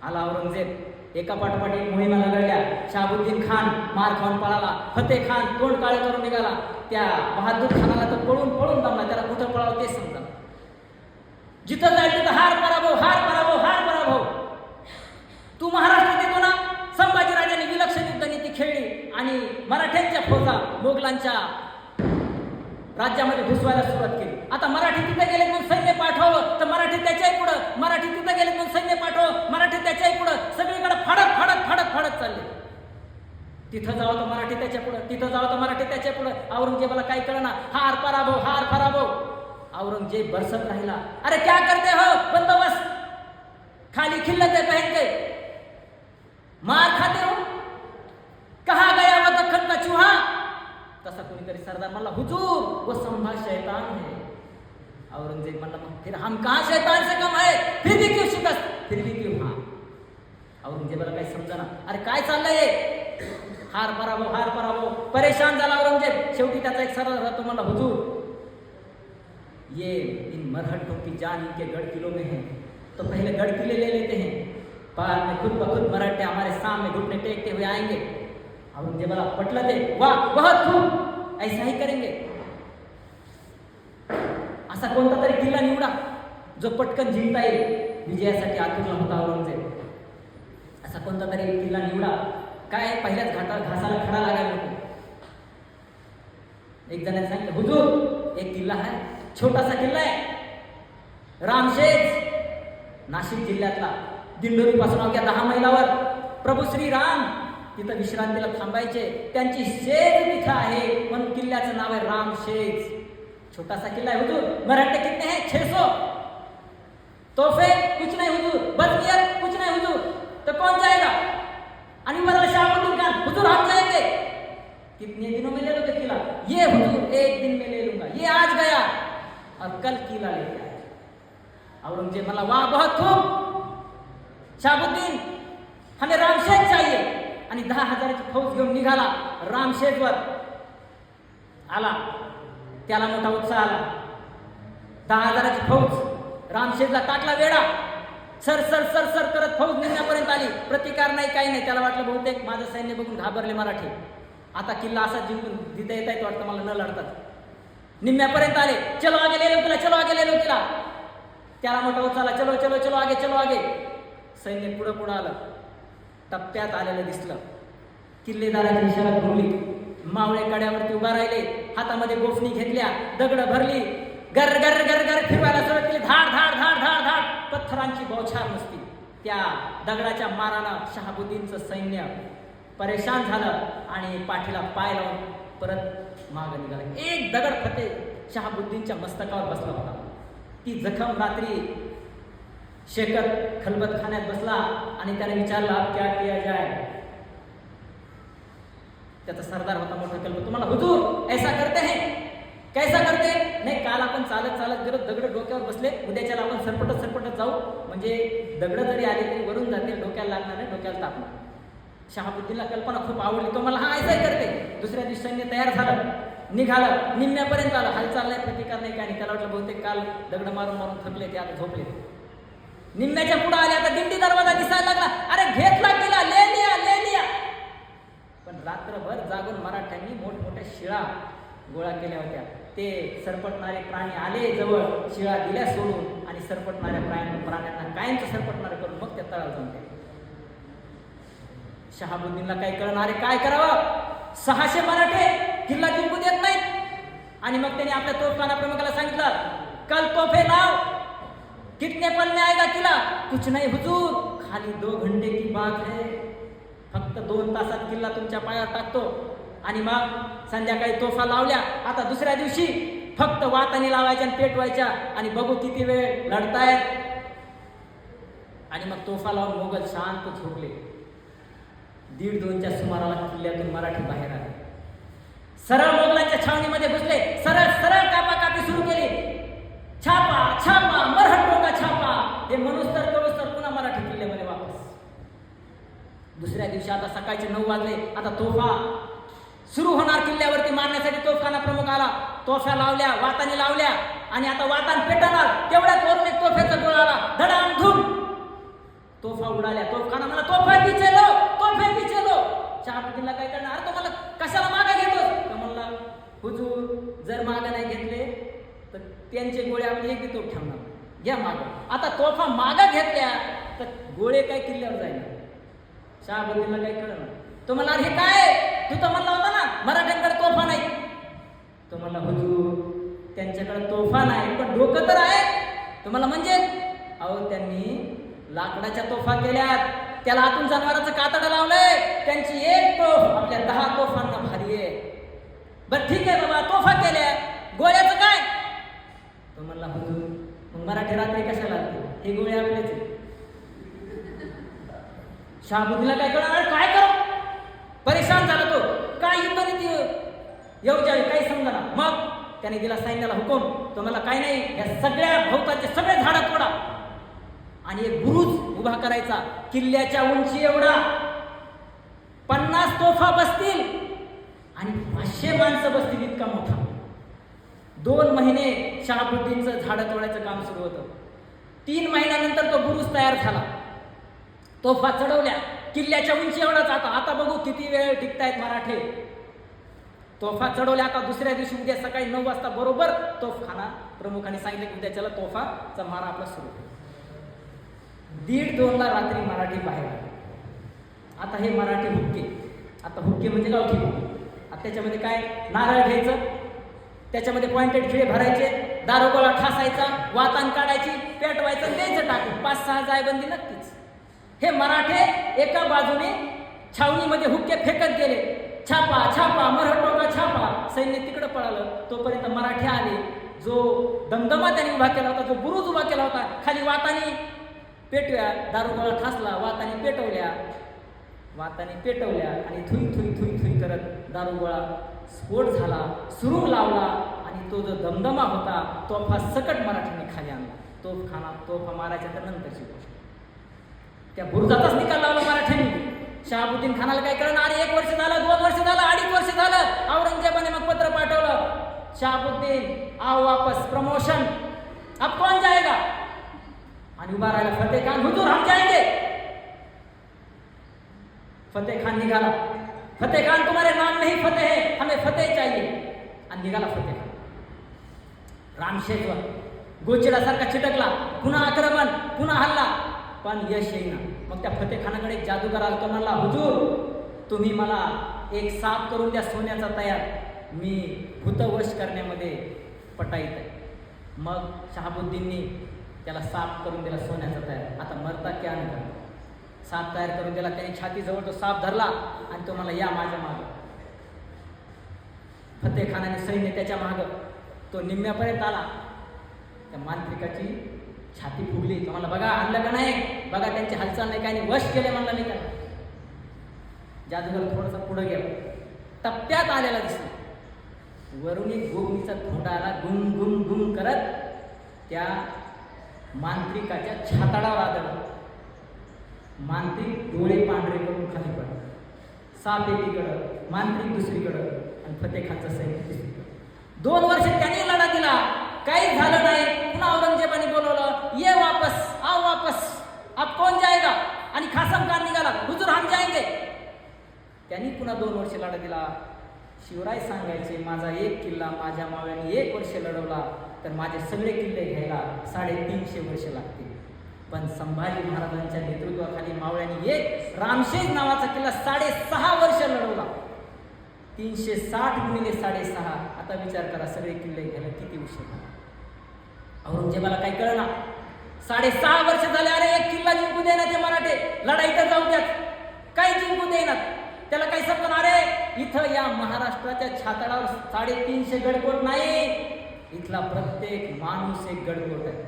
आला औरंगजेब, एका पाठोपाठ एक मोहिमा लगडल्या. शहाबुद्दीन खान मार खाऊन पळाला. फतेह खान तोंड काळे करून निघाला. त्या बहादूर खानाला तर पळून दमला. त्याला कुठं पळावं ते समजा. जिथं जाईल तिथं हार पराभव. तू महाराष्ट्रात येतो ना, संभाजी मराठ्यांच्या फौजा मोगलांच्या राज्यामध्ये घुसवायला सुरुवात केली. आता मराठी तिथे गेले म्हणून सैन्य पाठवावं तर मराठी त्याच्याही पुढं, मराठी तिथे गेले म्हणून सैन्य पाठवावं, मराठी त्याच्याही पुढं, सगळीकडे फाडत फाडत फाडत फाडत चालले. तिथं जावं तर मराठी त्याच्या पुढं, तिथं जावं तर मराठी त्याच्या पुढं. औरंगजेबाला काही कळना, हार पराभव हार पराभव. औरंगजेब बरसत राहिला, अरे क्या करते हो, बंदोबस्त खाली खिल्लते पहन के मार खाते हो, कहा गया वो दख्खन का चूहा. तसा कोणीतरी सरदार म्हणला, हुजूर वो संभा शैतान है. औरंगजेब म्हणला, मग फिर हम कहां शैतान से कम है, फिर भी क्यों शिकस्त, फिर भी क्यों हार. औरंगजेबाला काही समजना, अरे काय चाललंय, हार पराभव हार पराभव. परेशान झाला औरंगजेब. शेवटी त्याचा एक सरदार होता, तो म्हणला, हुजूर ये इन मरहटों की जान इनके गढ़ किलों में है, तो पहले गढ़ किले ले लेते हैं, बाद में खुद ब खुद मराठे हमारे सामने घुटने टेकते हुए आएंगे. औरंगजेबाला पटलं ते, वाह बहुत खूप, ऐसा ही करेंगे. असा कोणता तरी किल्ला निवडा जो पटकन जिंकता येईल. विजयासाठी आतुरला होता औरंगजेब. असा कोणता तरी किल्ला निवडा. काय पहिल्याच घासाला खडा लागायला नको. एक जणांनी सांगितलं, हुजूर एक किल्ला आहे, छोटासा किल्ला आहे, रामशेज, नाशिक जिल्ह्यातला, दिंडोरी पासून अवघ्या 10 मैलावर. प्रभू श्रीराम तिथं विश्रांतीला थांबायचे, त्यांची शेज तिथं आहे, म्हणून किल्ल्याचं नाव आहे रामशेज. छोटासा किल्ला है हुजूर. मराठे कितने हैं, 600. तोहफे कुछ नहीं हुजूर, बदनियत कुछ नहीं हुजूर, तो कौन जाएगा. आणि मला शाहबुद्दीन खान, हुजूर हम जाएंगे. कितने दिनों में ले लोगे किला, ये हुजूर 1 दिन में ले लूंगा, ये आज गया और कल किला लेके आया. औरंगजेब मला, वाह बहुत खूप, शाहबुद्दीन हमें रामशेज चाहिए. आणि 10,000ची फौज घेऊन निघाला. रामशेजवर आला, त्याला मोठा उत्साह आला. 10,000ची फौज रामशेजला टाकला वेढा. सर सर सर सर करत फौज निघण्यापर्यंत आली. प्रतिकार नाही, काही नाही. त्याला वाटलं बहुतेक माझं सैन्य बघून घाबरले मराठी, आता किल्ला असा जिंकून तिथे येता येत वाटतं मला, न लढतात. निम्म्यापर्यंत आले. चलो आगे ले लो किला, चलो आगे ले लो किला. त्याला मोठा उत्साह आला, चलो चलो चलो आगे चलो आगे. सैन्य पुढं पुढं आलं. टप्प्यात आलेलं दिसलं. किल्लेदाराची इशारा घुमली. मावळे कड्यावरती उभा राहिले, हातामध्ये गोफणी घेतल्या, दगड भरली, गर गर गर गर फिरवायला सुरुवात केली. धाड धाड धाड धाड धाड. पत्थरांची बौछार नसती. त्या दगडाच्या मारानं शहाबुद्दीनचं सैन्य परेशान झालं आणि पाठीला पाय लावून परत मागं निघाला. एक दगड फते शहाबुद्दीनच्या मस्तकावर बसला होता. ती जखम रात्री शेकत खलबत खाण्यात बसला आणि त्याने विचारला, अब क्या किया जाए. त्याचा सरदार होता मोठा कल्प, तुम्हाला, हुजूर ऐसा करते हैं, कैसा करते. नाही, काल आपण चालत चालत गेलो, दगड डोक्यावर बसले, उद्याच्याला आपण सरपटत सरपटत जाऊ, म्हणजे दगड जरी आले तरी वरून जातील, डोक्याला लागणार नाही, डोक्याला तापणार. शहाबुद्दीनला कल्पना खूप आवडली. तो मला, हा ऐसा करते. दुसऱ्या दिवशी सैन्य तयार झालं, निघालं, निम्म्यापर्यंत आलं. हालचाल नाही, प्रतिकार नाही, काय नाही. त्याला वाटलं बहुतेक काल दगड मारून मारून थकले ते, आता झोपले. निम्म्याच्या पुढे आले. आता दिंडी दरवाजा दिसायला लागला. अरे घेतला गेला, ले लिया ले लिया. पण रात्रभर जागून मराठ्यांनी मोठमोठ्या शिळा गोळा केल्या होत्या. ते सरपटणारे प्राणी आले जवळ, शिळा दिल्या सोडून आणि सरपटणाऱ्या प्राण्यांना कायमचं सरपटणारे करून मग त्या तळाला जाऊन ते. शहाबुद्दीनला काही कळणारे काय करावं. 600 मराठे किल्ला जिंकू देत नाहीत. आणि मग त्यांनी आपल्या तोफखाना प्रमुखाला सांगितलं, कल तोफे लाव, कितने पल में आएगा किला. कुछ नहीं हुजूर, खाली 2 घंटे की बात है. फक्त 2 तासात किल्ला तुमच्या पायावर टाकतो. आणि मग संध्याकाळी तोफा लावल्या. आता दुसऱ्या दिवशी फक्त वातानी लावायच्या आणि पेटवायच्या आणि बघू किती वेळ लढतायत. आणि मग तोफा लावून मोगल शांत झोपले. 1:30-2च्या सुमाराला किल्ल्यातून मराठी बाहेर आले. सरळ मोगलांच्या छावणीमध्ये घुसले. सरळ सरळ कापाकापी सुरू केली. छापा छापा, मरहटों का छापा. हे मनुस्तर कळुस्तर पुन्हा मराठी किल्ल्यामध्ये वापस. दुसऱ्या दिवशी आता सकाळचे 9 वाजले. आता तोफा सुरू होणार किल्ल्यावरती मारण्यासाठी. तोफखाना प्रमुख आला. तोफा लावल्या, वातानी लावल्या आणि आता वातान पेटणार. तेवढ्यात वरून एक तोफ्याचा गोळा आला. धडाम धूम, तोफा उडाल्या. तोफखाना मला, तोफा पीछे लो, तोफे पीछे लो. शहाबुद्दीनला काय करणार, तो मला कशाला मागे घेतोस. तो म्हणला, हुजूर जर मागे नाही घेतले तर त्यांचे गोळे आपण एक तोफ ठेवणार, घ्या मागं. आता तोफा मागं घेतल्या तर गोळे काय किल्ल्यावर जायला. शहाबुद्दीनला काही कळलं. तो म्हणला, हे काय, तू तर म्हणला होता ना मराठ्यांकडे तोफा नाही. तो म्हणला हुजूर त्यांच्याकडे तोफा नाही पण डोकं तर आहे. तो म्हणला म्हणजे अहो त्यांनी लाकडाच्या तोफा केल्यात, त्याला आतून जनावराचं कातडं लावलंय, त्यांची एक तोफ आपल्या 10 तोफांना भारी आहे. बरं ठीक आहे बाबा तोफा केल्या, गोळ्याचं काय? तो म्हणला हुजूर मग मराठी रात्री कशाला लागते, हे गोळे आपलेच आहे. शहाबुद्दीनला काय कळणार, काय करू, परेशान झाला तो, काय युद्ध नीती येऊ जावी काही समजा. मग त्याने दिला सैन्याला हुकूम, तो मला काय नाही या सगळ्या भोवताचे सगळे झाडं तोडा आणि एक बुरुज उभा करायचा किल्ल्याच्या उंची एवढा, 50 तोफा बसतील आणि 500 माणसं बसतील इतका मोठा. 2 महिने शहाबुद्दीनचं झाडं तोडायचं काम सुरू होतं. 3 महिन्यानंतर तो बुरुज तयार झाला. तोफा चढवल्या, किल्ल्याच्या उंची एवढाच. आता बघू किती वेळ टिकतायत मराठे. तोफा चढवल्या. आता दुसऱ्या दिवशी उद्या सकाळी 9 वाजता बरोबर तोफखाना प्रमुखांनी सांगितलं की उद्याच्याला तोफाचा मारा आपला सुरू. 1:30-2 ला रात्री मराठी बाहेर आले. आता हे मराठी हुक्के, आता हुक्के म्हणजे गावठी हुक्के. आता त्याच्यामध्ये काय, नारळ घ्यायचं, त्याच्यामध्ये पॉइंटेड खिळे भरायचे, दारुगोळा ठासायचा, वातान काढायची, पेटवायचं, द्यायचं टाकून. 5-6 जायबंदी नक्कीच. हे मराठे एका बाजूने छावणीमध्ये हुक्के फेकत गेले. छापा छापा मराठवाडा छापा, सैन्य तिकडं पळालं. तोपर्यंत मराठे आले. जो दमदमा त्यांनी उभा केला होता, जो बुरुज उभा केला होता, खाली वातानी पेटव्या, दारुगोळा ठासला, वातानी पेटवल्या आणि थुई थुई थुई थुई करत दारुगोळा स्फोट झाला, सुरूंग लावला आणि तो जो दमदमा होता तोफा सकट मराठ्यांनी खाली आणला. तोफा मारायच्या तर नंतरची गोष्ट. त्या बुरुजाचाच निकाल लावला मराठ्यांनी. शहाबुद्दीन खानाला काय कळलं, अरे 1 वर्ष झालं, 2 वर्ष झालं, 2.5 वर्ष झालं. औरंगजेबाने मग पत्र पाठवलं, शहाबुद्दीन आओ वापस, प्रमोशन, अब कौन जाएगा? आणि उभा राहिला फतेह खान, हुजूर हम जाएंगे. फतेह खान निघाला. फतेह खान तुम्हारे नाम नहीं फतेह है, हमें फतेह चाहिए. आणि निघाला फतेह खान. रामशेजवर गोचिडासारखा चिटकला, पुन्हा आक्रमण, पुन्हा हल्ला, पण यश येईना. मग त्या फतेह खानाकडे एक जादूगार आला. तो म्हणला, हुजूर तुम्ही मला एक साप करून द्या सोन्याचा तयार, मी भूतवश करण्यामध्ये पटाईत आहे. मग शहाबुद्दीननी त्याला साप करून दिला सोन्याचा तयार. आता मरता क्या न करता, साप तयार करून दिला. त्याने छातीजवळ तो साप धरला आणि तो मला या माझ्या मागं. फतेह खानाने सैन्य त्याच्या मागं. तो निम्म्यापर्यंत आला. त्या मांत्रिकाची छाती फुगली. तो मला बघा आणलं का नाही, बघा त्यांची हालचाल नाही, काय नाही, वश केले म्हणला मी त्याला. जादूगर थोडासा पुढे गेला, टप्प्यात आलेला दिसला. वरून एक गोगनीचा धोंडा आला, गुम गुम गुम करत त्या मांत्रिकाच्या छाताडावर आदळला. मांत्रिक डोळे पांढरे करून खाली पडला. साप एकीकडं, मांत्रिक दुसरीकडं आणि फतेह खानचा सैन्य दुसरीकडं. 2 वर्ष त्यांनी लढा दिला, काही झालं नाही. पुन्हा औरंगजेबाने बोलवलं, ये वापस, आओ वापस, अब कौन जाएगा? आणि खासम खान निघाला, हुजूर हम जाएंगे. त्यांनी पुन्हा 2 वर्ष लढा दिला. शिवराय सांगायचे, माझा एक किल्ला माझ्या मावळ्याने 1 वर्ष लढवला तर माझे सगळे किल्ले घ्यायला 350 वर्ष लागतील. पण संभाजी महाराजांच्या नेतृत्वाखाली मावळ्याने एक रामशेज नावाचा किल्ला 6.5 वर्ष लढवला. 360 गुणिले 6.5. आता विचार करा, सगळे किल्ले घ्यायला किती उशीर झाला. औरंगजेबाला काही कळना. 6.5 वर्ष झाले. अरे एक किल्ला जिंकू देना ते मराठे, लढाई तर जाऊ द्यात, काही जिंकू देणार. त्याला काही समजणार, अरे इथं या महाराष्ट्राच्या छाताडावर 350 गडकोट नाही, इथला प्रत्येक माणूस एक गडकोट आहे.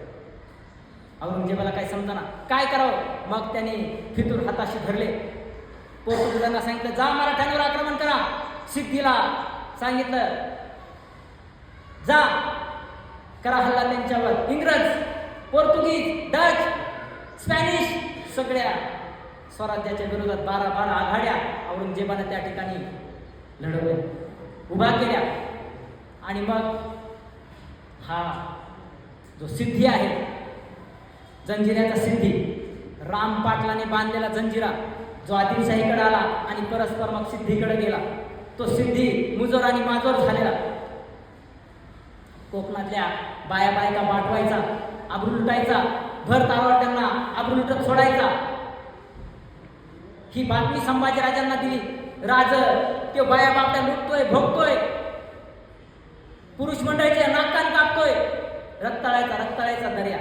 औरंगजेबाला काही समजना, काय करावं. मग त्यांनी फितूर हाताशी धरले. पोर्तुगीजांना सांगितलं, जा मराठ्यांवर आक्रमण करा. सिद्धीला सांगितलं, जा करा हल्ला त्यांच्यावर. इंग्रज, पोर्तुगीज, डच, स्पॅनिश सगळ्या स्वराज्याच्या विरोधात 12 आघाड्या औरंगजेबाने त्या ठिकाणी लढवल्या, उभा केल्या. आणि मग हा जो सिद्धी आहे, जंजिऱ्याचा सिद्धी, राम पाटलाने बांधलेला जंजिरा, जो आदिलशाहीकडे आला आणि परस्पर मग सिद्धीकडे गेला, तो सिद्धी मुजोर आणि माजोर झालेला. कोकणातल्या बायका पाठवायचा, आबरू लुटायचा, भर तारावर त्यांना आबरू लुटत सोडायचा. ही बातमी संभाजीराजांना दिली. राज ते बाया बापट्या लुटतोय, भोगतोय, पुरुष मंडळीच्या नाकान कापतोय, रक्ताळ्याचा दर्या.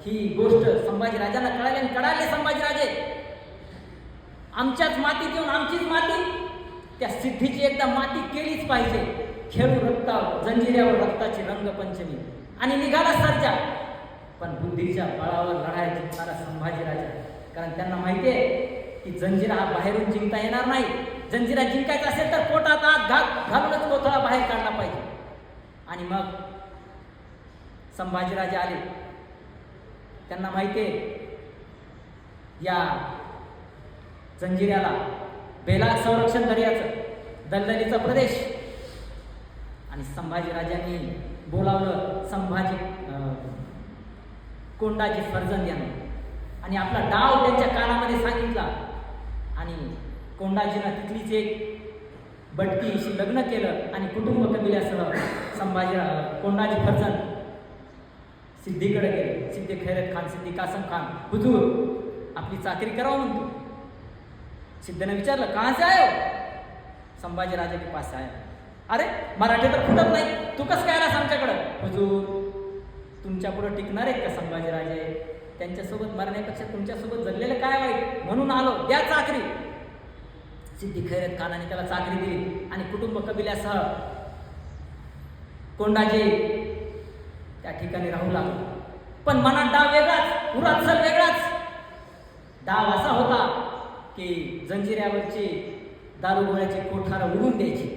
ही गोष्ट संभाजीराजांना कळाली आणि कळाले संभाजीराजे आमच्याच मातीत येऊन आमचीच माती, त्या सिद्धीची एकदा माती केलीच पाहिजे. खेळू जंजिऱ्यावर रक्ताची रंगपंचमी आणि निघाला सर्जा. पण बुद्धीच्या बळावर लढाया जिंकणारा संभाजीराजा, कारण त्यांना माहिती आहे की जंजिरा हा बाहेरून जिंकता येणार नाही. जंजिरा जिंकायचा असेल तर पोटात आत घालूनच कोथळा बाहेर काढला पाहिजे. आणि मग संभाजीराजे आले. त्यांना माहिती आहे या जंजिऱ्याला बेलाग संरक्षण दर्याचं दलदलीचा प्रदेश. आणि संभाजीराजांनी बोलावलं कोंडाजी फर्जंद यांना आणि आपला डाव त्यांच्या कानामध्ये सांगितला. आणि कोंडाजीनं तिथलीच एक बटकीशी लग्न केलं आणि कुटुंब कबिल्यासह कोंडाजी फर्जंद सिद्धीकडे गेले. सिद्धी खैरत खान, सिद्धी कासम खान, हुजूर आपली चाकरी करावं म्हणतो. सिद्धने विचारलं, कहाँ से आए हो? संभाजी राजा के पास आया. अरे मराठी तर फुटत नाही, तू कसं काय आलास आमच्याकडं? हुजूर तुमच्या पुढे टिकणार आहेत का संभाजीराजे? त्यांच्यासोबत मरण्यापेक्षा तुमच्यासोबत जगलेलं काय वाईट, म्हणून आलो, द्या चाकरी. सिद्धी खैरत खानाने त्याला चाकरी दिली आणि कुटुंब कबिल्यासह कोंडाजी त्या ठिकाणी राहू लागला. पण मनात डाव वेगळाच, उरात्सल वेगळाच. डाव असा होता की जंजिऱ्यावरची दारुगोळ्याची कोठार उडून द्यायची,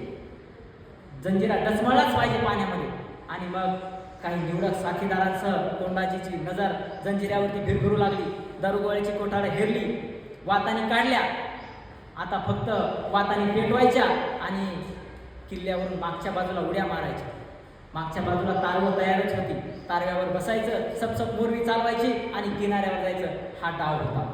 जंजिरा डसमळलाच पाहिजे पाण्यामध्ये. आणि मग काही निवडक साथीदारांसह कोंडाजीची नजर जंजिऱ्यावरती भिरभिरू लागली. दारुगोळ्याची कोठार हेरली, वातानी काढल्या. आता फक्त वातानी पेटवायच्या आणि किल्ल्यावरून मागच्या बाजूला उड्या मारायच्या. मागच्या बाजूला तारवं तयारच होती, तारव्यावर बसायचं, सपसप मोरवी चालवायची आणि किनाऱ्यावर जायचं. हा डाव होता.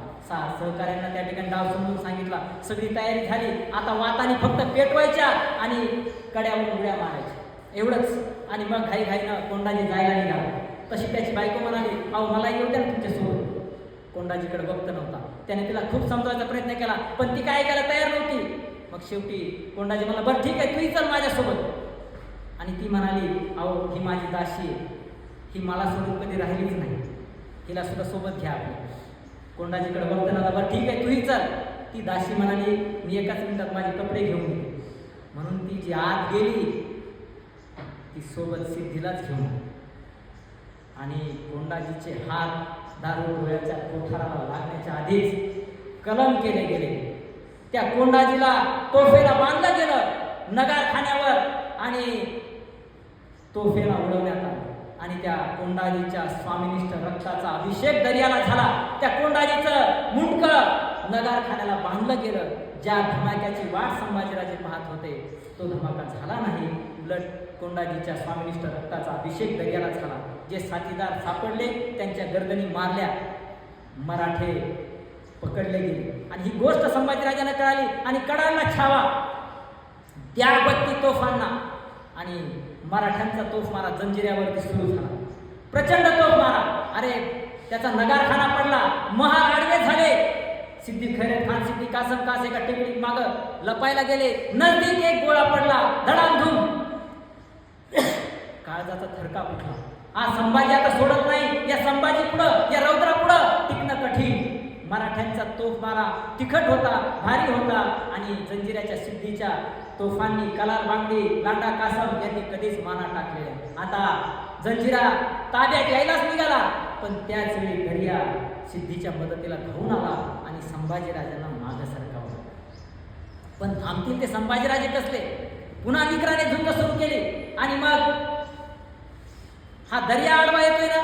सहकार्यांना त्या ठिकाणी डाव समजून सांगितला. सगळी तयारी झाली. आता वातानी फक्त पेटवायच्या आणि कड्यावरून उड्या मारायच्या, एवढंच. आणि मग घाईघाईनं कोंडाजी जायला निघाला. तशी त्याची बायको म्हणाली, अहो मला येऊ द्या ना तुमच्यासोबत. कोंडाजीकडे बघत नव्हता. त्याने तिला खूप समजावण्याचा प्रयत्न केला, पण ती काय करायला तयार नव्हती. मग शेवटी कोंडाजी म्हणला, बरं ठीक आहे, तूही चल माझ्यासोबत. आणि ती म्हणाली, अहो ही माझी दाशी आहे, ही मला सोडून कधी राहिलीच नाही, हिला सुद्धा सोबत घ्या आपली. कोंडाजीकडे बघताना, बरं ठीक आहे, तूही चल. ती दाशी म्हणाली, मी एकाच मिनिटात माझे कपडे घेऊन येते. म्हणून ती जी आत गेली ती सोबत सिद्धीलाच घेऊन. आणि कोंडाजीचे हात दारू डोळ्याच्या कोठाराला लागण्याच्या आधीच कलम केले गेले. त्या कोंडाजीला तोफेला बांधलं गेलं नगारखान्यावर आणि तोफेला उडवण्यात आला. आणि त्या कोंडाजीच्या स्वामिनिष्ठ रक्ताचा अभिषेक दर्याला झाला. त्या कोंडाजीचं मुंडकं नगारखान्याला बांधलं गेलं. ज्या धमाक्याची वाट संभाजीराजे पाहत होते तो धमाका झाला नाही. उलट कोंडाजीच्या स्वामिनिष्ठ रक्ताचा अभिषेक दर्याला झाला. जे साथीदार सापडले त्यांच्या गर्दनी मारल्या, मराठे पकडले गेले. आणि ही गोष्ट संभाजीराजांना कळाली आणि कडाला छावा त्या बत्ती तोफांना. आणि मराठ्यांचा तोफ मारा जंजिऱ्यावरती सुरू झाला, प्रचंड तोफ मारा. अरे त्याचा नगारखाना पडला, महाल आडवे झाले. सिद्धी खैरत खान, सिद्धी कासम खान एका टेकडीत मागं लपायला गेले. नजदीक एक गोळा पडला, धडामधूम. काळजाचा थरका उठला. आज संभाजी आता सोडत नाही. या संभाजी पुढं, या रौद्रा पुढं टिकणं कठीण. मराठ्यांचा तोफ मारा तिखट होता, भारी होता. आणि जंजिऱ्याच्या सिद्धीच्या तोफांनी कलाल बांगडी, लांडा कासम यांनी कधीच माना टाकले. आता जंजिरा ताब्यात यायलाच निघाला. पण त्याच वेळी दर्या सिद्धीच्या मदतीला धावून आला आणि संभाजीराजांना मागं सरकावलं. पण थांबतील ते संभाजीराजे कसले. पुन्हा विक्राने झुंज सुरू केली. आणि मग हा दर्या आडवा येतोय ना,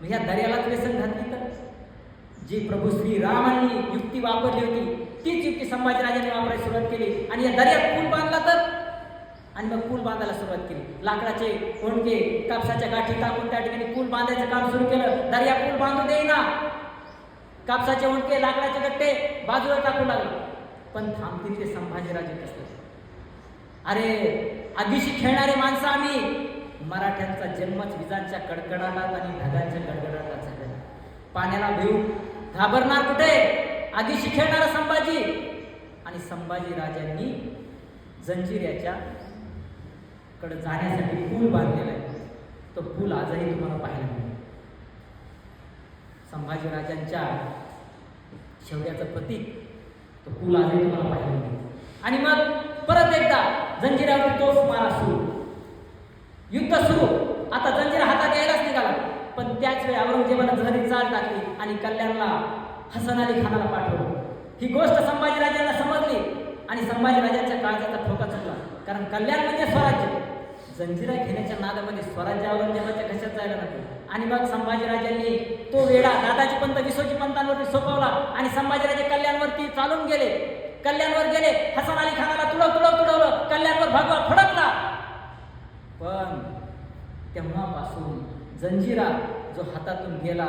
मग ह्या दर्यालाच व्यसन घातली तर जी प्रभू श्री रामांनी युक्ती वापरली होती तीच युक्ती संभाजीराजांनी वापरायला सुरुवात केली. आणि या दर्यात पूल बांधला तर. आणि मग पूल बांधायला सुरुवात केली. लाकडाचे ओंडके, कापसाच्या गाठी टाकून त्या ठिकाणी पूल बांधायचं काम सुरू केलं. दर्या पूल बांधू देईना. कापसाचे ओंडके, लाकडाचे गट्टे बाजूला टाकू लागले. पण थांबतील ते संभाजीराजे कसले. अरे आगीशी खेळणारे माणसं आम्ही. मराठ्यांचा जन्मच विजांच्या कडकडाटात आणि ढगांच्या गडगडाटात झाला. पाण्याला भिवून घाबरणार कुठे. आगीशी खेळणारा संभाजी. आणि संभाजी राजांनी जंजिऱ्याच्या कडे जाण्यासाठी पूल बांधलेला आहे. तो पूल आजही तुम्हाला पाहायला मिळेल. संभाजी राजांच्या शौर्याचं प्रतीक तो पूल आजही तुम्हाला पाहायला मिळेल. आणि मग परत एकदा जंजिऱ्यावर तोफ मारा सुरू, युद्ध सुरू. आता जंजिरा हातात यायलाच निघाला, पण त्याच वेळी औरंगजेबानं जहरी चाल टाकली आणि कल्याणला हसन अली खानाला पाठवलं. ही गोष्ट संभाजीराजांना समजली आणि संभाजीराजांच्या काळजाचा ठोका चुकला. कारण कल्याण म्हणजे स्वराज्य. जंजिरा घेण्याच्या नादामध्ये स्वराज्य औरंगजेबाच्या कशात जायला नको. आणि मग संभाजीराजांनी तो वेढा दादाजी पंत विसोजी पंतांवरती सोपवला आणि संभाजीराजे कल्याणवरती चालून गेले. कल्याणवर गेले, हसन अली खानाला तुडवलं. कल्याणवर भगवा फडकला. पण तेव्हापासून जंजिरा जो हातातून गेला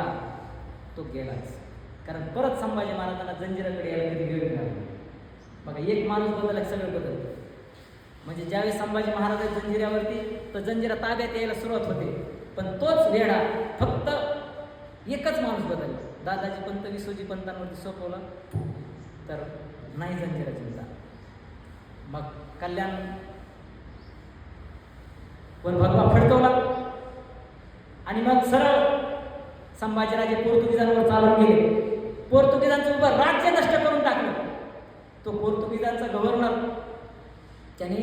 तो गेलाच. कारण परत संभाजी महाराजांना जंजिराकडे यायला कधी वेळ मिळाला. बघा, एक माणूस बदलला सगळं बदल. म्हणजे ज्यावेळेस संभाजी महाराज जंजिऱ्यावरती तर जंजिरा ताब्यात यायला सुरुवात होते. पण तोच वेढा फक्त एकच माणूस बदलला. दादाजी पंत विसोजी पंतांवरती सोपवला तर नाही जंजिरा चिंता. मग कल्याण वर भगवा फडकवला आणि मग सरळ संभाजीराजे पोर्तुगीजांवर चालून गेले. पोर्तुगीजांचं उभं राज्य नष्ट करून टाकलं. तो पोर्तुगीजांचा गव्हर्नर त्यांनी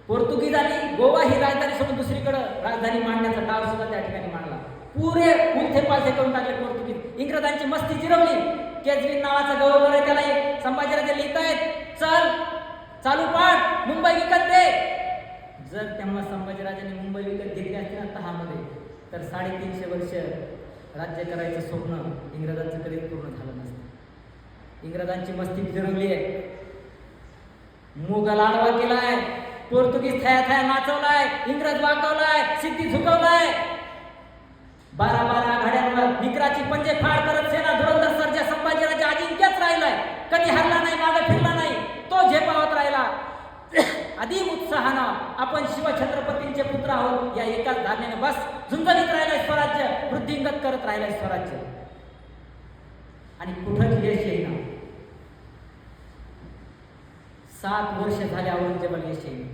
पोर्तुगीजांनी गोवा ही राजधानी सोडून दुसरीकडे राजधानी मांडण्याचा डाव सुद्धा त्या ठिकाणी मांडला. पुरे उलथे पालथे करून टाकले पोर्तुगीज. इंग्रजांची मस्ती जिरवली. केजरीन नावाचा गव्हर्नर आहे, त्याला संभाजीराजे लिहितायत, चल चालू पाठ, मुंबई विकत दे. जर तेव्हा संभाजीराजांनी मुंबई विकत घेतली असती ना तहामध्ये, तर 350 वर्ष राज्य करायचं स्वप्न इंग्रजांचं कधीच पूर्ण झालं नसतं. इंग्रजांची मस्ती फिरवली आहे, मोगल आडवा केलाय, पोर्तुगीज थया नाचवलाय, इंग्रज वाकवलाय, सिद्धी झुकवलाय. 12 आघाड्यांवर निकराची पंजे फाड करत सेना धुरंधर सर्जा संभाजीराजे अजिंक्यच राहिलाय. कधी हरला नाही, मागे फिरला नाही, तो झेपावत राहिला. अधीम उत्साहानं आपण शिवछत्रपतींचे पुत्र आहोत या एकाच धारणेने बस झुंजलीत राहिलाय स्वराज्य, वृद्धिंगत करत राहिलाय स्वराज्य. आणि कुठंच यश येईना. 7 वर्ष झाले औरंगजेबाला यश येईना.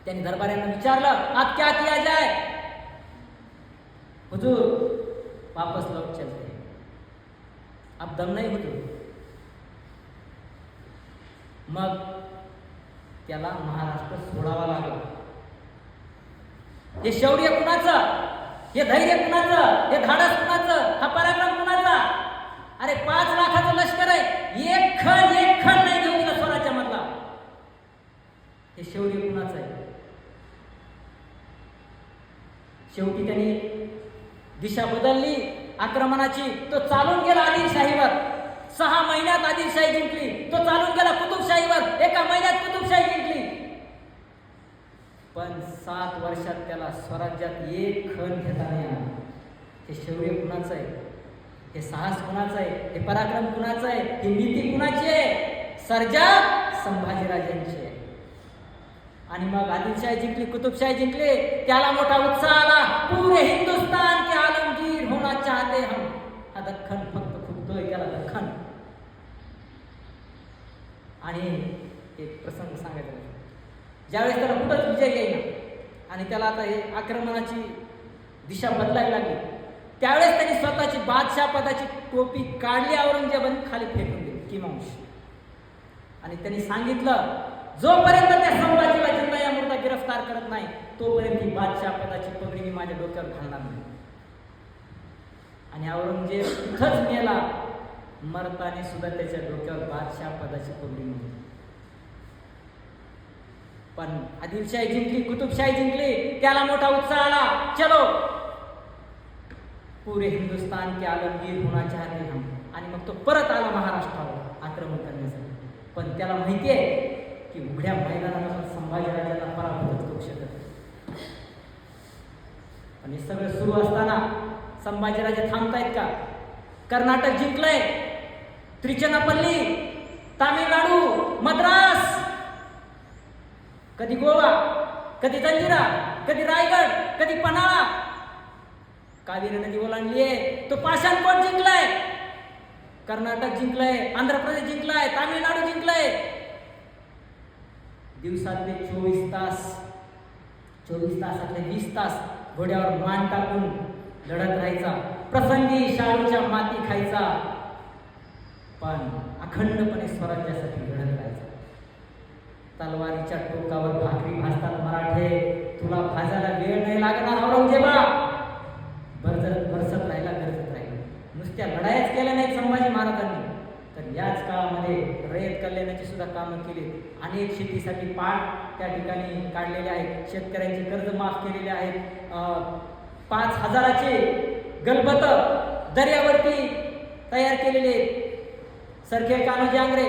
त्यांनी दरबाऱ्यांना विचारलं, आप क्या किया जाए? हुजूर वापस लौट चलते, अब दम नहीं हुजूर. मग त्याला महाराष्ट्र सोडावा लागला. हे शौर्य कुणाचं, हे धैर्य कुणाचं, हे धाडस कुणाचं, हा पराक्रम कुणाचा? अरे 5 लाखाचं लष्कर आहे, एक खण नाही घेऊन गेला स्वराज्यामधला. हे शौर्य कुणाचं आहे? शेवटी त्यांनी दिशा बदलली आक्रमणाची. तो चालून गेला आदिलशाहीवर. 6 महिन्यात आदिलशाही जिंकली. तो चालून गेला कुतुबशाहीवर. 1 महिन्यात कुतुबशाही जिंकली. पण 7 वर्षात त्याला स्वराज्यात एक खण घेता नाही आला. हे शौर्य कुणाचं आहे? हे साहस कुणाचं आहे? हे पराक्रम कुणाचं आहे? ही नीती कुणाची आहे? सर्जा संभाजीराजांची आहे. आणि मग आदिलशाही जिंकली, कुतुबशाही जिंकली. त्याला मोठा उत्साह आला. पूरे हिंदुस्तान के आलमगीर होना चाहते हम. हा दख्खन फक्त फुटतोय त्याला दख्खन. आणि एक प्रसंग सांगायचा, ज्यावेळेस त्याला कुठंच विजय येईना आणि त्याला आता हे आक्रमणाची दिशा बदलावी लागली, त्यावेळेस त्यांनी स्वतःची बादशाह पदाची टोपी काढली, औरंगजेबाने खाली फेकून दिली किमांश. आणि त्यांनी सांगितलं, जोपर्यंत त्या संभाजीला जिंदा या मुर्दा गिरफ्तार करत नाही तोपर्यंत ही बादशाह पदाची पगडी मी माझ्या डोक्यावर घालणार नाही. आणि औरंगजेब इथंच मेला. मरताने सुद्धा त्याच्या डोक्यावर बादशाह पदाची पगडी नव्हती. पण आदिलशाही जिंकली, कुतुबशाही जिंकली. त्याला मोठा उत्साह आला. चलो पुरे हिंदुस्तान के आलमगीर होना चाहते हम. आणि मग तो परत आला महाराष्ट्रावर आक्रमण करण्यासाठी. पण त्याला माहिती आहे की उघड्या मैदानाला संभाजीराजांना पराभूत करू शकत. आणि सगळं सुरू असताना संभाजीराजे थांबतायत का? कर्नाटक जिंकलंय, त्रिचनापल्ली, तामिळनाडू, मद्रास, कधी गोवा, कधी जंजिरा, कधी रायगड, कधी पन्हाळा. कावेरी नदी ओलांडली आहे. तो पाषाणकोट जिंकलाय. कर्नाटक जिंकलंय, आंध्र प्रदेश जिंकलाय, तामिळनाडू जिंकलंय. दिवसातले 24 तासातले 20 तास घोड्यावर मान टाकून लढत राहायचा, प्रसंगी शाळूच्या माती खायचा, पण अखंडपणे स्वराज्यासाठी लढत राहायचा. तलवारीच्या टोकावर भाकरी भाजतात मराठे, तुला भाजायला वेळ नाही लागणार औरंगजेबा. बरसत राहिला, गरजत राहिला. नुसत्या लढायाच केल्या नाहीत संभाजी महाराजांनी, तर याच काळामध्ये रयत कल्याणाची सुद्धा कामं केली. अनेक शेतीसाठी पाट त्या ठिकाणी काढलेले आहेत, शेतकऱ्यांचे कर्ज माफ केलेले आहेत. 5,000चे गलबत दर्यावरती तयार केलेले सरखेल कान्होजी आंग्रे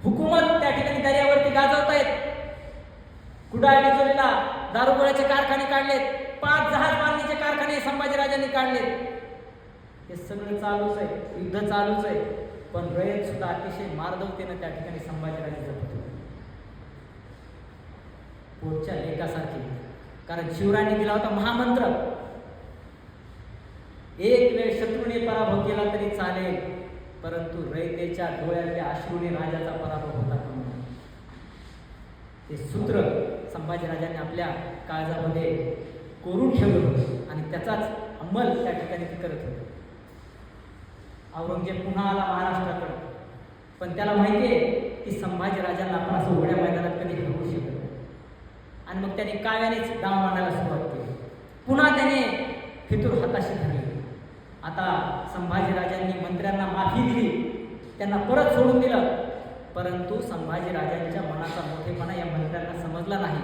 हुकूमत त्या ठिकाणी दर्यावरती गाजवतायत. कुडाळ बिचोलीला दारुगोळ्याचे कारखाने काढलेत, 5 जहाज बांधणीचे कारखाने संभाजीराजांनी काढलेत. हे सगळं चालूच आहे, युद्ध चालूच आहे, पण रयत सुद्धा अतिशय मार्दवतेनं त्या ठिकाणी संभाजीराजे जपत होते, पोटच्या लेकासारखे. कारण शिवरायांनी दिला होता महामंत्र, एक वेळ शत्रूने पराभव केला तरी चालेल, परंतु रयतेच्या डोळ्यातल्या अश्रूने राजाचा पराभव होता म्हणून. हे सूत्र संभाजीराजांनी आपल्या काळजामध्ये कोरून ठेवलं होतं आणि त्याचाच अंमल त्या ठिकाणी ते करत होते. औरंगजेब पुन्हा आला महाराष्ट्राकडे, पण त्याला माहिती आहे की संभाजीराजांना आपण असं उघड्या मैदानात कधी हरवू शकत नाही. आणि मग त्याने काव्यानेच डाव मांडायला सुरुवात केली. पुन्हा त्याने फितूर हाताशी धरले. आता संभाजीराजांनी मंत्र्यांना माफी दिली, त्यांना परत सोडून दिलं, परंतु संभाजीराजांच्या मनाचा मोठेपणा या मंत्र्यांना समजला नाही.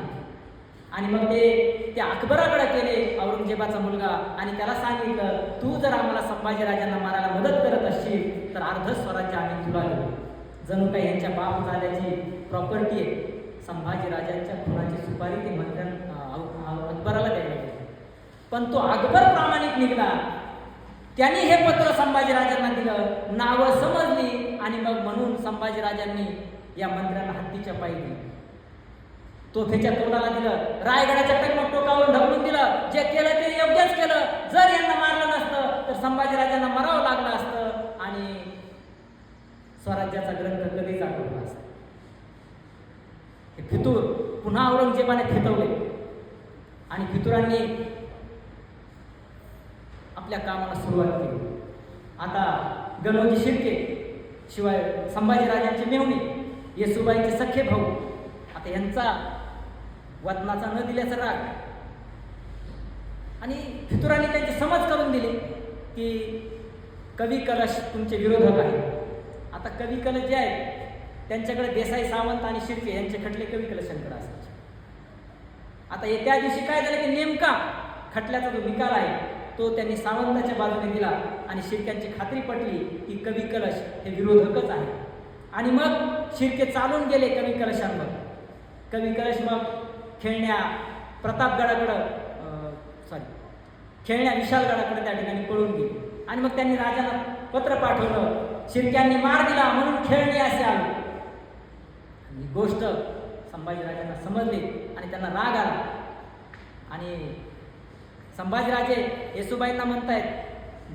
आणि मग ते अकबराकडे गेले, औरंगजेबाचा मुलगा, आणि त्याला सांगितलं, तू जर आम्हाला संभाजीराजांना मारायला मदत करत असशील तर अर्ध स्वराज्य आम्ही तुला देऊ. जणू काही यांच्या बाप झाल्याची प्रॉपर्टी आहे. संभाजीराजांच्या खुनाची सुपारी ते अकबराला द्यायला गेले, पण तो अकबर प्रामाणिक निघाला. त्यांनी हे पत्र संभाजीराजांना दिलं, नावं समजली, आणि मग म्हणून संभाजीराजांनी या मंत्र्यांना हत्तीच्या पायी दिली, तोफेच्या तोंडाला दिलं, रायगडाच्या टकमक टोकावरून ढकलून दिलं. जे केलं ते योग्यच केलं. जर यांना मारलं नसतं तर संभाजीराजांना मरावं लागलं असतं आणि स्वराज्याचा ग्रंथ कधीच आठवला असता. हे फितूर पुन्हा औरंगजेबाने फितवले आणि फितुरांनी आपल्या कामाला सुरुवात केली. आता गणोजी शिर्के, शिवाय संभाजीराजांचे मेहुणे, येसुबाईंचे सख्खे भाऊ, आता यांचा वतनाचा न दिल्याचा राग, आणि फितुरांनी त्यांची समज करून दिली की कवी कलश तुमचे विरोधक आहेत. आता कवी कलश जे आहेत त्यांच्याकडे देसाई, सावंत आणि शिर्के यांचे खटले कवी कलशांकडे असायचे. आता त्या दिवशी काय झालं की नेमका खटल्याचा जो निकाल आहे तो त्यांनी सावंताच्या बाजूने दिला आणि शिर्क्यांची खात्री पटली की कवी कलश हे विरोधकच आहे. आणि मग शिर्के चालून गेले कवी कलशांवर. कवी कलश मग खेळण्या खेळण्या विशालगडाकडे त्या ठिकाणी पळून गेले आणि मग त्यांनी राजाला पत्र पाठवलं, शिर्क्यांनी मार दिला म्हणून खेळणी असे आले. ही गोष्ट संभाजीराजांना समजली आणि त्यांना राग आला आणि संभाजीराजे येसुबाईंना म्हणतायत,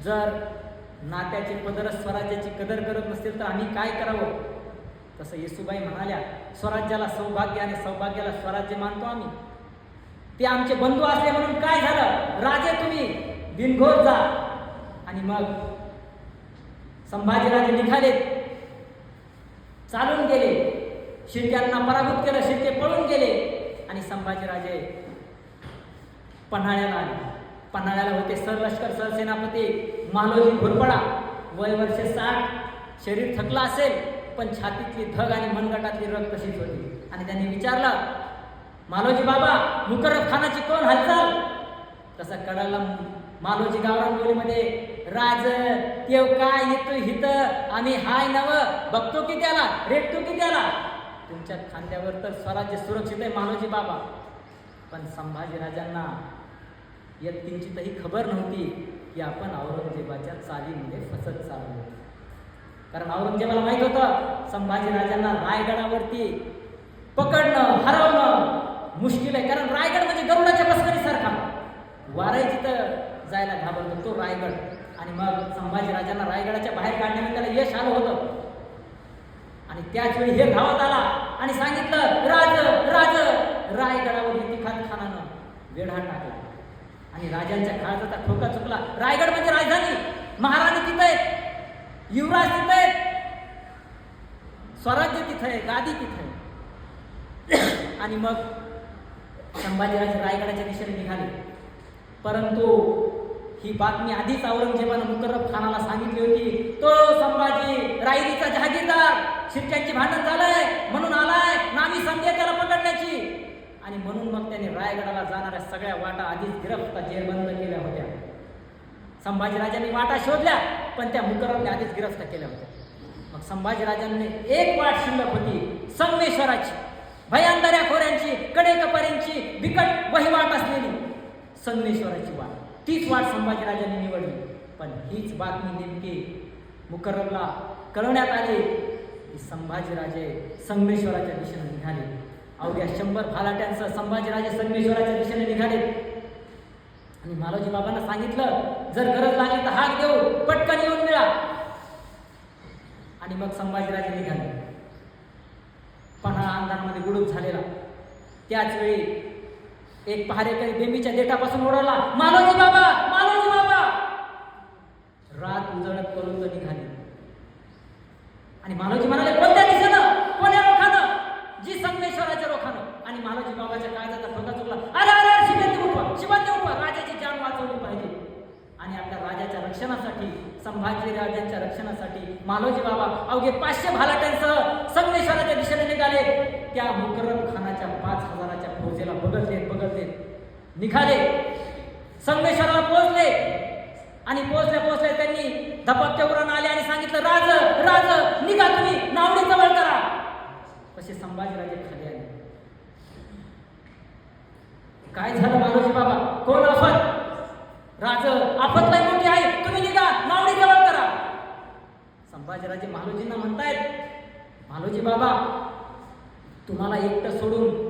जर नात्याचे पदर स्वराज्याची कदर करत नसतील तर आम्ही काय करावं. तसं येसुबाई म्हणाल्या, स्वराज्याला सौभाग्य आणि सौभाग्याला स्वराज्य मानतो आम्ही. ते आमचे बंधू असले म्हणून काय झालं, राजे तुम्ही बिनघोर जा. आणि मग संभाजीराजे निघाले, चालून गेले, शिर्क्यांना पराभूत केलं, शिर्के पळून गेले आणि संभाजीराजे पन्हाळ्याला आले. पन्हाळ्याला होते सरलष्कर सरसेनापती मालोजी घोरपडा, वय वर्ष 60, शरीर थकलं असेल पण छातीतली धग आणि मनगटातली रग तशीच होती. आणि त्यांनी विचारलं, मालोजी बाबा, मुकर्रब खानाची कोण हालचाल. तसा कळाला मालोजी गावरान बोलीमध्ये, राज तेव काय येतो हित, आम्ही हाय नव, बघतो की त्याला, रेटतो की त्याला. तुमच्या खांद्यावर तर स्वराज्य सुरक्षित आहे मालोजी बाबा. पण संभाजीराजांना यत्किंचितही खबर नव्हती की आपण औरंगजेबाच्या चालीमध्ये फसत चाललो. कारण औरंगजेबाला माहित होतं संभाजीराजांना रायगडावरती पकडणं, हरवणं मुश्किल आहे. कारण रायगड म्हणजे गरुडाच्या बसकरीसारखा, वाराही तिथं जायला घाबरतो तो रायगड. आणि मग संभाजीराजांना रायगडाच्या बाहेर काढण्यामध्ये त्याला यश आलं होतं. आणि त्याच वेळी हे धावत आला आणि सांगितलं, राज राज रायगडावर इतिखाद खानानं वेढा टाकला. आणि राजांच्या काळजाचा ठोका चुकला. रायगड म्हणजे राजधानी, महाराणी तिथे आहेत, युवराज तिथे आहेत, स्वराज्य तिथे आहे, गादी तिथे आहे. आणि मग संभाजीराजे रायगडाच्या दिशेने निघाले. परंतु ही बातमी आधीच औरंगजेबानं मुकर्रब खानाला सांगितली होती. तो संभाजी रायरीचा जहागीरदार, शिर्क्यांची भांडण झालंय म्हणून आलाय, नामी संधी त्याला पकडण्याची. आणि म्हणून मग त्याने रायगडाला जाणाऱ्या सगळ्या वाटा आधीच गिरफ्त जेरबंद केल्या होत्या. संभाजीराजांनी वाटा शोधल्या, पण त्या मुकर्रबने आधीच गिरफ्त केल्या होत्या. मग संभाजीराजांनी एक वाट शिल्लक होती, संगमेश्वराची, भयांदऱ्या खोऱ्यांची, कडेकपारींची बिकट वहिवाट असलेली संगमेश्वराची वाट. तीच वाट संभाजीराजांनी निवडली. पण हीच बातमी नेमकी मुकर्रबला कळवण्यात आली की संभाजीराजे संगमेश्वराच्या दिशेने निघाले. अवघ्या 100 भालाट्यांसह संभाजीराजे संगमेश्वराच्या दिशेने निघाले. आणि मालोजी बाबांना सांगितलं, जर गरज लागली तर हाक देऊ, पटकन येऊन मिळा. आणि मग संभाजीराजे निघाले. पन्हाळा अंधारामध्ये गुडूप झालेला. त्याच वेळी एक पहारेकरी बेंबीच्या देठापासून ओरडला, मालोजी बाबा, मालोजी बाबा. रात उजळत पळून निघाली. आणि मालोजी म्हणाले, कोणत्या दिशेनं, कोण्या रोखानं? जी संगमेश्वराच्या रोखानं. आणि मालोजी बाबाच्या काळजाचा ठोका चुकला. अरे अरे, शिबंदी उठवा, शिबंदी उठवा, राजाची जान वाचवली पाहिजे. आणि आपल्या राजाच्या रक्षणासाठी, संभाजी राजांच्या रक्षणासाठी मालोजी बाबा अवघे 500 भालाट्यांसह संगमेश्वराच्या दिशेने निघाले. त्या मुकर्रब खानाच्या 5000च्या फौजेला बगल देत निघाले. संगमेश्वराला पोहोचले. आणि पोहोचल्या त्यांनी धपाट्यावरून आले आणि सांगितलं, राज राज निघा, तुम्ही नावडी जवळ करा. तसे संभाजीराजे खाली आले. काय झालं मालोजी बाबा, कोण आफत? राज, आफत लय मोठी आहे, तुम्ही निघा, नावडी जवळ करा. संभाजीराजे मालोजींना म्हणतायत, मालोजी बाबा, तुम्हाला एकटं सोडून,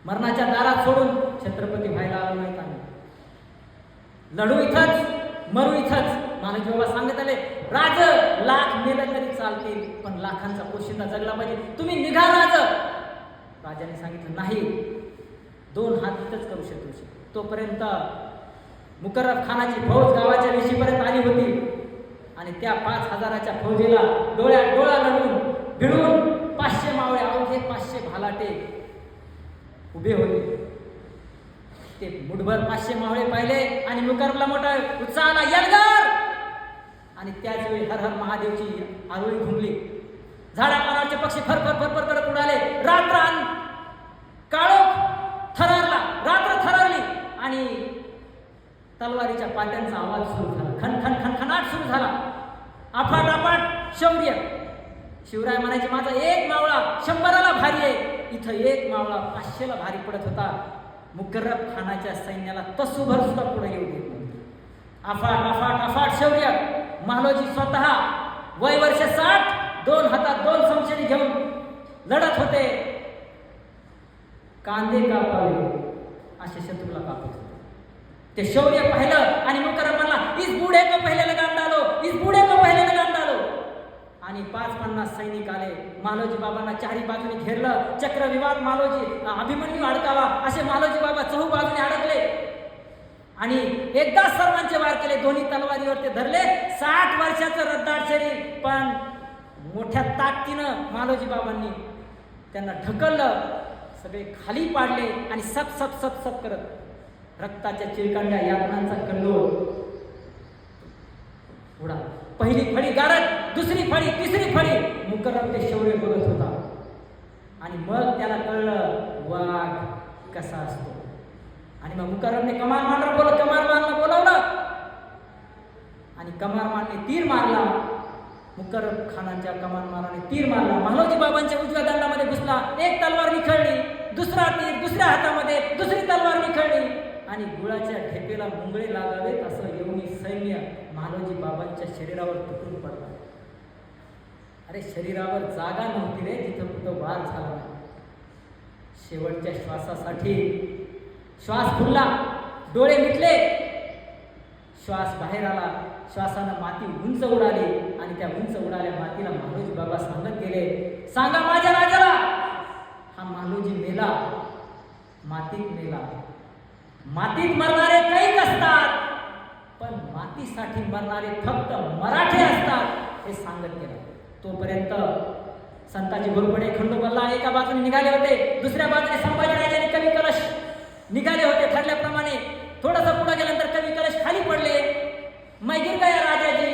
मरणाच्या दारात सोडून छत्रपती व्हायला आलो नाहीत आम्ही. लढू इथंच, मरू इथंच. मालोजी बाबा सांगत आले, राज, लाख मेलं तरी चालतील, पण लाखांचा पोशिंदा जगला पाहिजे, तुम्ही निघा राज. राजाने सांगितलं, नाही, 2 हात इथंच करू शकतो. तोपर्यंत मुकर्रब खानाची फौज गावाच्या वेशीपर्यंत आली होती. आणि त्या 5000च्या फौजेला डोळ्यात डोळा लावून भिडून 500 मावळे, अवघे 500 भालाटे उभे होते. ते मुठभर 500 मावळे पाहिले आणि मुकर्रबला मोठा उत्साह आला, यलगार. आणि त्याच वेळी हर हर महादेवची आरोळी घुमली. झाडापानावरचे पक्षी फरफर फरफर करत उडाले. रात्र काळोख थरारला, रात्र थरारली. आणि तलवारीच्या पाट्यांचा आवाज सुरू झाला, खनखन खनखनाट सुरू झाला. आफाट आफाट शौर्य. शिवराय म्हणायचे, माझा एक मावळा 100ला भारी आहे. इथं एक मावळा 500ला भारी पडत होता. मुकर्रब खानाच्या सैन्याला तसूभर सुद्धा पुढे येऊ देत नव्हते. आफाट आफाट आफाट शौर्य. मालोजी स्वतः वय वर्ष 60, 2 हातात 2 समशेरी घेऊन लढत होते. कांदे कापावे असे शत्रूला कापत होते. ते शौर्य पाहिलं आणि मुकर्रब म्हणला, इस बूढ़े को पहिले लगाम डालो, इस बूढ़े को पहिले लगाम डालो. आणि 50-50 सैनिक आले. मालोजी बाबांना चारी बाजूने घेरलं. चक्रविवाद मालोजी, अभिमन्यू अडकावा असे मालोजी बाबा चहू बाजूने अडकले. आणि एकदा सर्वांचे वार केले. दोन्ही तलवारीवर ते धरले. 60 वर्षाचं रद्दार शरीर, पण मोठ्या ताकदीनं मालोजी बाबांनी त्यांना ढकललं. सगळे खाली पाडले आणि सप सप सप सप करत रक्ताच्या चिळकांड्या यातनांचा कल्लोळ उडा. पहिली फळी गारत, दुसरी फळी, तिसरी फळी. मुकर्रब ते शौर्य बघत होता. आणि मग त्याला कळलं वाघ कसा असतो. आणि मग मुकर्रबने कमारमानला बोलावलं आणि कमारमानने तीर मारला. मुकर्रब खानाच्या कमारमानाने तीर मारला. मालोजी बाबांच्या उजव्या दंडामध्ये घुसला. एक तलवार निखळली, दुसरा तीर दुसऱ्या हातामध्ये, दुसरी तलवार निखळली. आणि गुळाच्या ठेपेला मुंगळे लागावेत असं येऊनी सैन्य मालोजी बाबांच्या शरीरावर तुटून पडला. अरे शरीरावर जागा नव्हती रे, तिथं कुठं वार झाला नाही. शेवटच्या श्वासासाठी श्वास फुलला, डोळे मिटले, श्वास बाहेर आला, श्वासानं माती उंच उडाली आणि त्या उंच उडाल्या मातीला मालोजी बाबा सांगत गेले, सांगा माझ्या राजाला, हा मालोजी मेला, मातीत मेला. मातीत मरणारे कैक असतात, पण मातीसाठी मरणारे फक्त मराठे असतात हे सांगत गेला. तोपर्यंत संताजी घोरपडे खंडोबाला एका बाजूने निघाले होते, दुसऱ्या बाजूने संभाजीराजांनी कवी कलश निघाले होते ठरल्याप्रमाणे. थोडंसं पुढे गेल्यानंतर कवी कलश खाली पडले. मैं गिर गया राजाजी.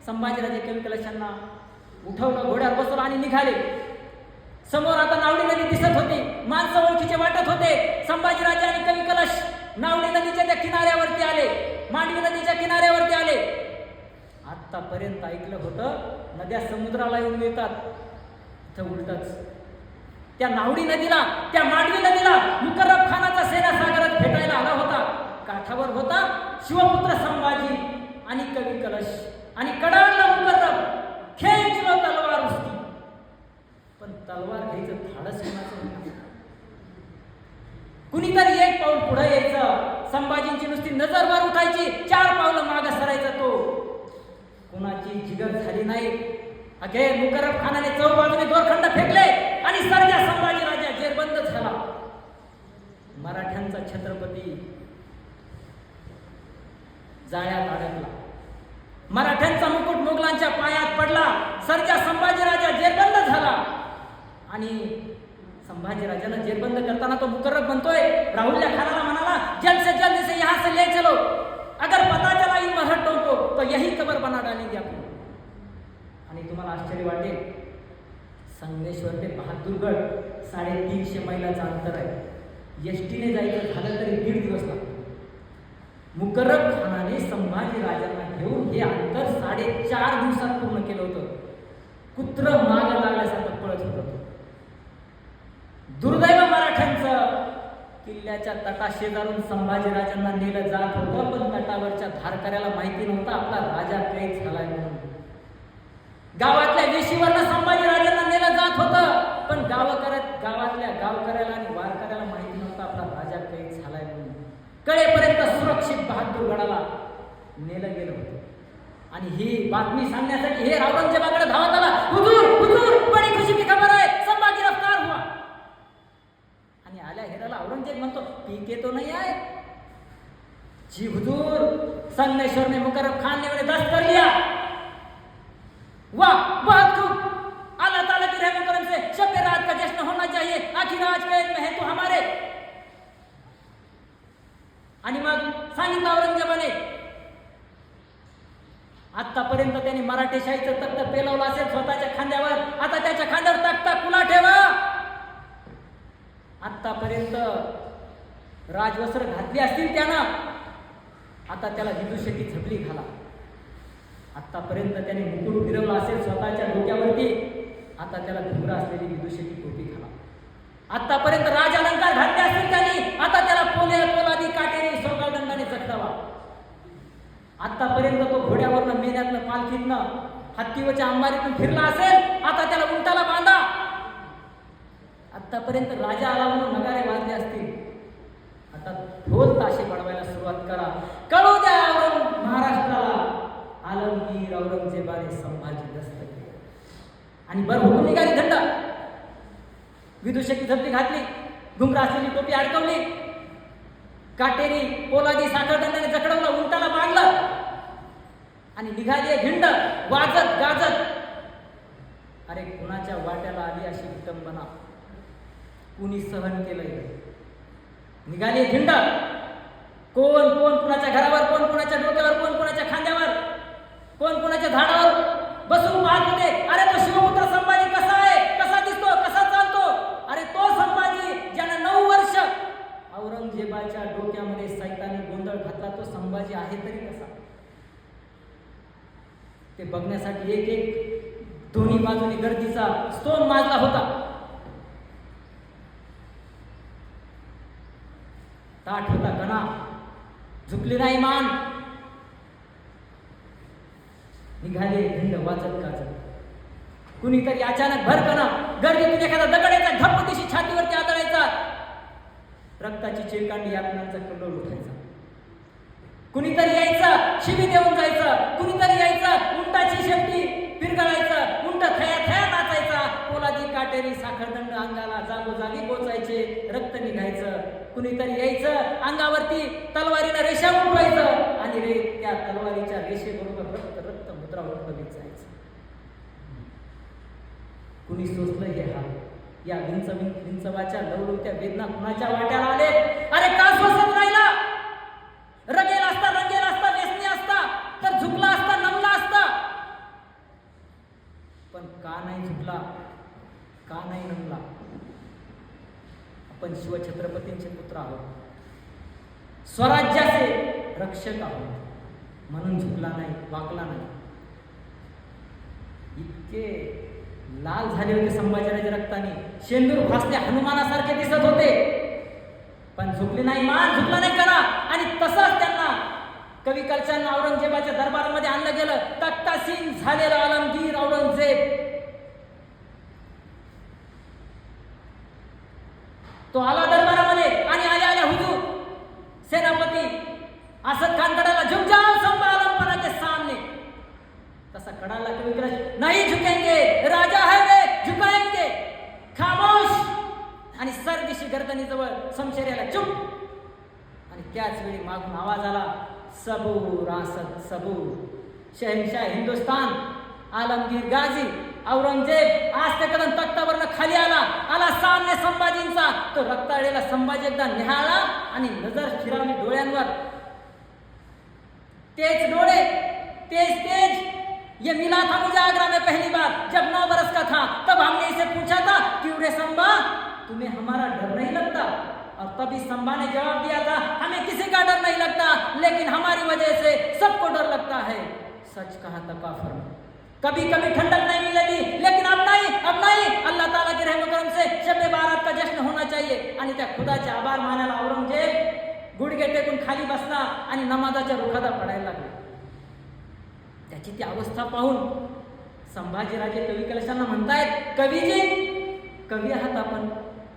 संभाजीराजे कवी कलशांना उठवलं, घोड्यावर बसवलं आणि निघाले. समोर आता नावडी नदी दिसत होती, माणसं ओळखीचे वाटत होते. संभाजीराजे आणि कवी कलश नावडी नदीच्या त्या किनाऱ्यावरती आले, मांडवी नदीच्या किनाऱ्यावरती आले. आतापर्यंत ऐकलं होतं नद्या समुद्राला येऊन येतात, इथं उलटच. त्या नावडी नदीला, त्या मांडवी नदीला मुकर्रब खानाचा सेना सागरात भेटायला आला होता. काठावर होता शिवपुत्र संभाजी आणि कवी कलश आणि कडाडला मुकर्रब. खेचलो तलवार उसकी, पण तलवार घ्यायचं धाडस कोणाचं नव्हतं. कुणीतरी एक पाऊल पुढे यायचं, संभाजींची नुसती नजर वर उठायची, 4 पावलं मागे सरायचा तो. कोणाची जिगर झाली नाही. अखेर मुकर्रब खानाने चौबाजूने दोरखंड फेकले आणि सर्जा संभाजी राजा जेरबंद झाला. मराठ्यांचा छत्रपती जाळ्यात अडकला. मराठ्यांचा मुकुट मुघलांच्या पायात पडला. सर्जा संभाजी राजा जेरबंद झाला. आणि संभाजीराजानं जेरबंद करताना तो मुकर्रब म्हणतोय, राहुल्या खानाला म्हणाला, जल्द से जल्द इसे यहां से ले चलो, अगर पता चला इन मराठों को तो यही कबर बना डालेंगे आपण. आणि तुम्हाला आश्चर्य वाटेल, संगमेश्वर ते बहादूरगड 350 मैलाचं अंतर आहे. एसटीने जायचं झालं तरी 1.5 दिवस लागतो. मुकर्रब खानाने संभाजी राजांना घेऊन हे अंतर 4.5 दिवसात पूर्ण केलं होतं. कुत्र माग लागल्यासारखं पळत होतं. दुर्दैव मराठ्यांचं, किल्ल्याच्या तटाशेजारून संभाजीराजांना नेलं जात होतं, पण तटावरच्या धारकऱ्याला माहिती नव्हतं आपला राजा कैद झालाय म्हणून. गावातल्या वेशीवरनं संभाजीराजांना नेलं जात होतं, पण गावातल्या गावकऱ्याला आणि वारकऱ्याला माहिती नव्हतं आपला राजा कैद झालाय म्हणून. कळेपर्यंत सुरक्षित बहादूरगडाला नेलं गेलं होतं. आणि ही बातमी सांगण्यासाठी हे औरंगजेबाकडे धावत आला, हुजूर हुजूर बडी खुशी की खबर आहे, संभाजी गिरफ्तार हुआ. आणि आल्या हेराला औरंगजेब म्हणतो, पीके तो नहीं आए. जी हुजूर, संगमेश्वर में मुकर्रब खान ने उन्हें दस्त कर लिया. वाह, बहुत खूब. अल्लाह ताला की रहमत करम से शब रात का जश्न होना चाहिए. आखिर आज कैद में है तो हमारे. आणि मग सांगितलं औरंगजेबाने, आतापर्यंत त्यांनी मराठेशाहीचं तख्त पेलवलं असेल स्वतःच्या खांद्यावर, आता त्याच्या खांद्यावर तख्ता खुला ठेवा. आतापर्यंत राजवस्त्र घातली असतील त्यानं, आता त्याला विदुषकी झपली घाला. आतापर्यंत त्याने मुकुट फिरवला असेल स्वतःच्या डोक्यावरती, आता त्याला घुंगरा असलेली विदुषकी टोपी घाला. आतापर्यंत राज अलंकार घातले असतील त्यांनी, आता त्याला पोलादी काटेरी सोगलदंडाने जखडावा. आतापर्यंत तो घोड्यावरनं, मेन्यातनं, पालखीतनं, हत्तीवरच्या अंबारीतून फिरला असेल, आता त्याला उंटाला बांधा. आतापर्यंत राजा आला म्हणून नगारे वाजले असतील, आता ढोल ताशे वाजवायला सुरुवात करा. कळू द्या महाराष्ट्राला, आलमगीर औरंगजेबाने संभाजी दस्त केले. आणि बर हुकूम निघाली थंड. विदुषकी झपटी घातली, घुंगरा असलेली टोपी अडकवली, काटेरी पोलादी साखळदंडाने जखडवलं, उंटाला बांधलं आणि निघाली झिंड वाजत गाजत. अरे कुणाच्या वाट्याला आली अशी विटंबना, कुणी सहन केलंय. निघाली झिंड, कोण कोण कुणाच्या घरावर, कोण कुणाच्या डोक्यावर, कोण कुणाच्या खांद्यावर, कोण कुणाच्या झाडावर बसून पाहत होते. अरे तो शिवपुत्र संभाजी कसा आहे, कसा दिसतो, कसा चालतो. अरे तो संभाजी ज्यानं 9 वर्ष औरंगजेबाच्या डोक्यामध्ये सैतानी गोंधळ घातला, तो संभाजी आहे तरी कसा. ते बघण्यासाठी एक एक दोन्ही बाजूने गर्दीचा स्तोम माजला होता. ताठ होता गणा, झुकली नाही मान. निघाले झेंड वाजत गाजत. कुणीतरी अचानक भरकना गर्दीतून एखादा दगड यायचा, धप्प दिशी छातीवरती आदळायचा. रक्ताची चिळकांडी यातनांचा कल्लोळ उठायचा. कुणीतरी यायचं, शिवी देऊन जायचं, कुणीतरी यायचं उंटाची शेपटी पिरगळायचं, उंट थया थया नाचायचा, पोलादी काटेरी साखरदंड अंगाला जागोजागी बोचायचे, रक्त निघायचं. कुणीतरी यायचं अंगावरती तलवारीनं रेषा उठवायचं आणि त्या तलवारीच्या रेषेबरोबर रक्त रक्त मुद्रा उठवत जायचं. कुणी सोचलं हे हाल? या विंचवाच्या लवलवत्या वेदना कुणाच्या वाट्याला आले? अरे का सोसत राहिला? रंगेल असता व्यसनी असता तर झुकला असता, नमला असता. पण का नाही झुकला, का नाही नमला? आपण शिवछत्रपतींचे पुत्र आहोत, स्वराज्याचे रक्षक आहोत, म्हणून झुकला नाही, वाकला नाही. इतके लाल झाले होते संभाजीराजे रक्ताने, शेंदूर भासले हनुमानासारखे दिसत होते, पण झुकले नाही मान, झुकला नाही कणा. आणि तसंच त्यांना कवी कलशांना औरंगजेबाच्या दरबारामध्ये आणलं गेलं. तख्तासीन झालेला आलमगीर औरंगजेब तो आला दरबारामध्ये आणि आल्या हुजूर सेनापती असद खान कडाला झुक जाओ संभा आलमपना के सामने. तसा कडाला कवी कलश नहीं झुकेंगे, राजा है वे झुकाएंगे, खामोश. आणि सरदिशी गर्दनीजवळ शमशेऱ्याला चुप. आणि त्याच वेळी मागून आवाज आला, सबूर आसद सबूर, शहनशाह हिंदुस्तान आलमगीर गाजी औरंगजेब आज ते कदम तख्तावरनं खाली आला सामने संभाजींचा. तो रक्ताळलेला संभाजी एकदा निहाळला आणि नजर फिरवली डोळ्यांवर. तेज डोळे, तेज. ये मिला था मुझे आगरा में पहली बार जब 9 बरस का था. तब हमने इसे पूछा था कि उरे संभा तुम्हें हमारा डर नहीं लगता? और तभी संभा ने जवाब दिया था, हमें किसी का डर नहीं लगता, लेकिन हमारी वजह से सबको डर लगता है. सच कहा था काफर ने. कभी कभी ठंडक नहीं मिलेगी, लेकिन अब नहीं. अल्लाह ताला की रहमत करम से शब बारात का जश्न होना चाहिए. आणि त्या खुदाचे आभार मानायला औरंगजेब गुडघे टेकून खाली बसला आणि नमाजाच्या रुखादा पडायला लागला. त्याची ती अवस्था पाहून संभाजीराजे कवी कलशांना म्हणतायत, कवीजी कवी आहात आपण,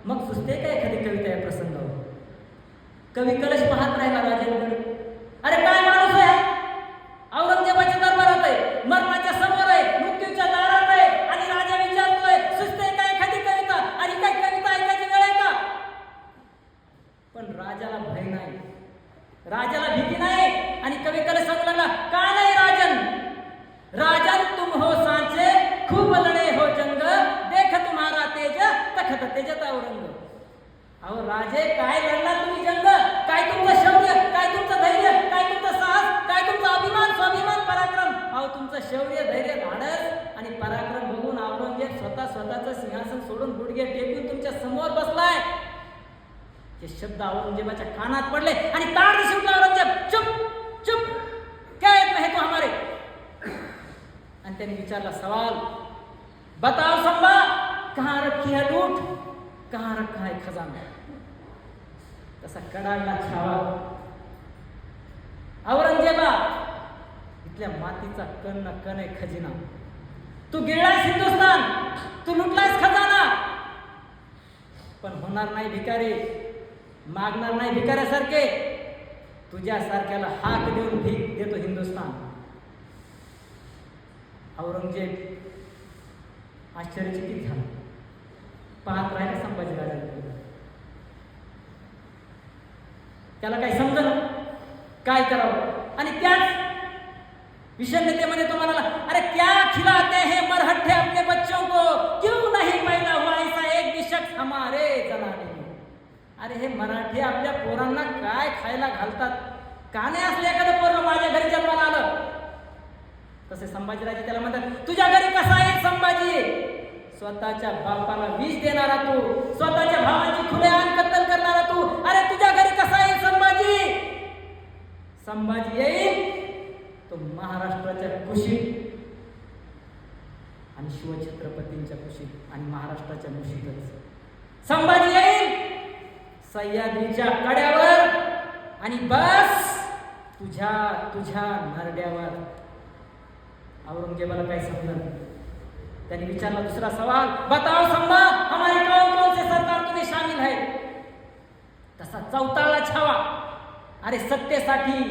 मग सुचते का एखादी कविता या प्रसंगावर? कवी कलश पाहत राहिला राजांकडे. अरे काय माणूस आहे, औरंगजेबाच्या दरबारात आहे, मरणाच्या समोर आहे, मृत्यूच्या दारात आहे आणि राजा विचारतोय सुचते का एखादी कविता? आणि काय कविता ऐकायची वेळ आहे का? पण राजाला भय नाही, राजाला भीती नाही. आणि कवी कलश सांगू लागला, का नाही राजन तुम हो सांचे, खूप लढे हो जंग, देख तुम्हारा तेज तखत तेजत औरंग. अहो राजे, काय लढला तुम्ही जंग? काय तुमचं शौर्य, काय तुमचं धैर्य, काय तुमचं साहस, काय तुमचा अभिमान, स्वाभिमान, पराक्रम. अहो तुमचं शौर्य, धैर्य, धाडस आणि पराक्रम बघून औरंगजेब स्वतःचं सिंहासन सोडून गुडघे टेकून तुमच्या समोर बसलाय. हे शब्द औरंगजेबाच्या कानात पडले आणि ताड दिशी उठला औरंगजेब. चुप, क्या है तो हमारे? आणि त्यांनी विचारला सवाल, बताओ संभा, कहां रखी है लूट, कहां रखा है खजाना? तसा कडाडला छावा. औरंगजेबा, इथल्या मातीचा कण न कण आहे खजिना. तू गिळलास हिंदुस्थान, तू लुटलास खजाना, पण होणार नाही भिकारी, मागणार नाही भिकाऱ्यासारखे. तुझ्यासारख्याला हाक देऊन भीक देतो हिंदुस्थान. औरंगजेब आश्चर्यचकित झाला, पाहत राहिला संभाजीराजांकडे. त्याला काही समजलं काय करावं. आणि त्याच विषन्नतेमध्ये तो म्हणाला, अरे क्या खिलाते हैं मरहट्ठे अपने बच्चों को, क्यों नहीं पैदा हुआ ऐसा एक भी शख्स हमारे जनाने में. अरे हे मराठी आपल्या पोरांना काय खायला घालतात, का नाही असले एखादं पोरं माझ्या घरी जन्माला आलं? तसे संभाजीराजे त्याला म्हणतात, तुझ्या घरी कसा आहे संभाजी? स्वतःच्या बापाला विष देणारा तू, स्वतःच्या भावाची खुलेआम कत्तल करणारा तू, अरे तुझ्या घरी कसा येईल संभाजी? संभाजी येईल तो महाराष्ट्राच्या कुशीत आणि शिवछत्रपतींच्या कुशीत आणि महाराष्ट्राच्या कुशीतच. संभाजी येईल सह्याद्रीच्या कड्यावर आणि बस तुझ्या नरड्यावर. औरंगजेबाला काय समजलं. त्यांनी विचारला दुसरा सवाल, बताओ संभा, हमारे कौन से सरकार तुम्ही शामिल है? तसा चौताळला छावा. अरे सत्तेसाठी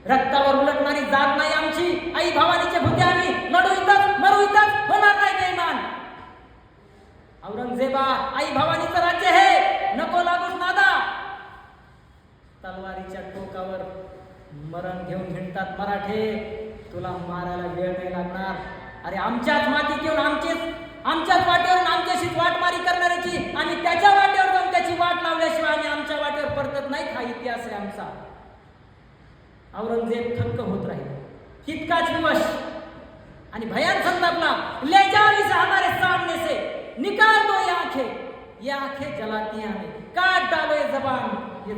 रक्तावर उलटणारी जात नाही आमची, आई भवानीचे भूते आम्ही, लढू इथंच मरू इथंच, होणार नाही बेईमान. औरंगजेबा आई भवानीचं राज्य हे, नको लागूच नादा. तलवारीच्या टोकावर मरण घेऊन हिंडतात मराठे, तुला मारायला वेळ नाही लागणार. अरे आमच्याच मातीत येऊन आमच्याच वाटेवरून आमच्याशीच वाटमारी करणाऱ्याची आम्ही त्याच्या वाटेवर जाऊन त्याची वाट लावल्याशिवाय आम्ही आमच्या वाटेवर परतत नाही. हा इतिहास आहे आमचा. औरंगजेब थक्क होत राहिला, तितकाच विवश आणि भयान संतापला. ले जाओ इसे हमारे सामने से, निकाल दो ये आंखें जलाती हैं हमें, काट डालो ये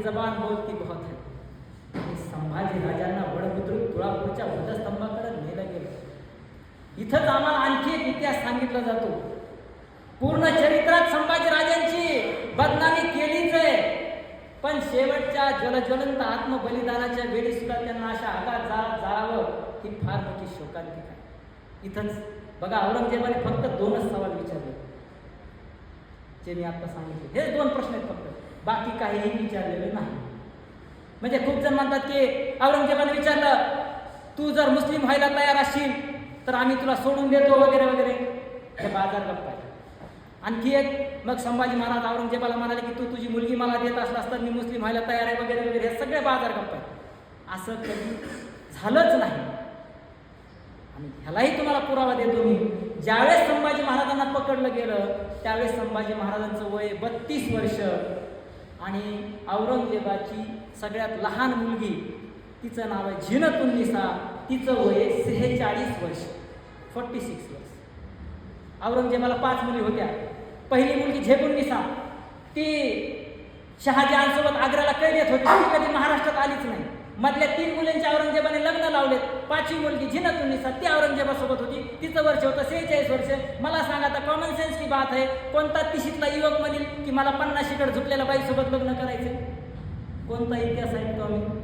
जबान बोलती बहुत है. आणि संभाजी राजांना वडबुद्रुक तुळापूरच्या वधस्तंभाकडे नेलं गेलं. इथंच आम्हाला आणखी एक इतिहास सांगितला जातो. पूर्ण चरित्रात संभाजी राजांची बदनामी केलीच आहे, पण शेवटच्या ज्वलंत आत्मबलिदानाच्या वेळी सुद्धा त्यांना अशा आघात जाळावं ही फार मोठी शोकांतिका आहे. इथंच बघा, औरंगजेबाने फक्त 2च सवाल विचारले जे मी आता सांगितले. हे 2 प्रश्न आहेत फक्त, बाकी काहीही विचारलेलं नाही. म्हणजे खूप जण म्हणतात की औरंगजेबाने विचारलं, तू जर मुस्लिम व्हायला तयार असशील तर आम्ही तुला सोडून देतो वगैरे वगैरे. हे बाजार गप्पा आहे. आणखी एक, मग संभाजी महाराज औरंगजेबाला म्हणाले की तू तुझी मुलगी मला देत असलास तर मी मुस्लिम व्हायला तयार आहे वगैरे वगैरे. हे सगळे बाजार गप्पा आहे. असं कधी झालंच नाही. आणि ह्यालाही तुम्हाला पुरावा देतो मी. ज्यावेळेस संभाजी महाराजांना पकडलं गेलं त्यावेळेस संभाजी महाराजांचं वय 32 वर्ष आणि औरंगजेबाची सगळ्यात लहान मुलगी, तिचं नाव आहे झिनतुन्निसा, तिचं वय 46 वर्ष, 46 वर्ष. औरंगजेबाला 5 मुली होत्या. पहिली मुलगी झेबुन्निसा, ती शहाजहानसोबत आग्र्याला कैद येत होती, ती कधी महाराष्ट्रात आलीच नाही. मधल्या 3 मुलींच्या औरंगजेबाने लग्न लावलेत. 5वी मुलगी झिनतुन्निसा, ती औरंगजेबासोबत होती, तिचं वर्ष होतं 46 वर्ष. मला सांगा, आता कॉमन सेन्स की बात आहे, कोणता 30ला युवक म्हणेल की मला 50शीकडे झुकलेल्या बाईसोबत लग्न करायचे? कोणता इतिहास आहे तो आम्ही?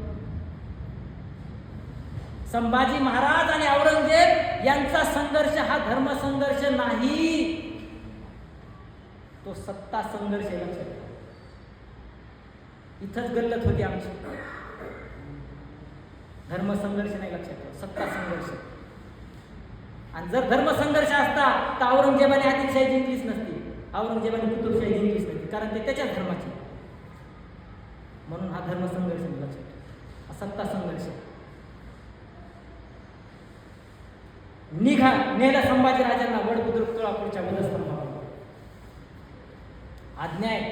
संभाजी महाराज आणि औरंगजेब यांचा संघर्ष हा धर्मसंघर्ष नाही, तो सत्ता संघर्ष आहे. लक्षात ठेवा. इथंच गल्लत होती आमची. धर्मसंघर्ष नाही, लक्षात ठेवा, सत्ता संघर्ष. आणि जर धर्मसंघर्ष असता तर औरंगजेबाने आदिलशाही जिंकलीच नसती, औरंगजेबाने कुतुबशाही जिंकलीच नसती, कारण ते त्याच्याच धर्माचे. म्हणून हा धर्मसंघर्ष नाही, लक्षात ठेवा, हा सत्ता संघर्ष. नेलं संभाजी राजांना वडबुद्रुक तुळापूरच्या वधस्तंभावर. आज्ञा आहे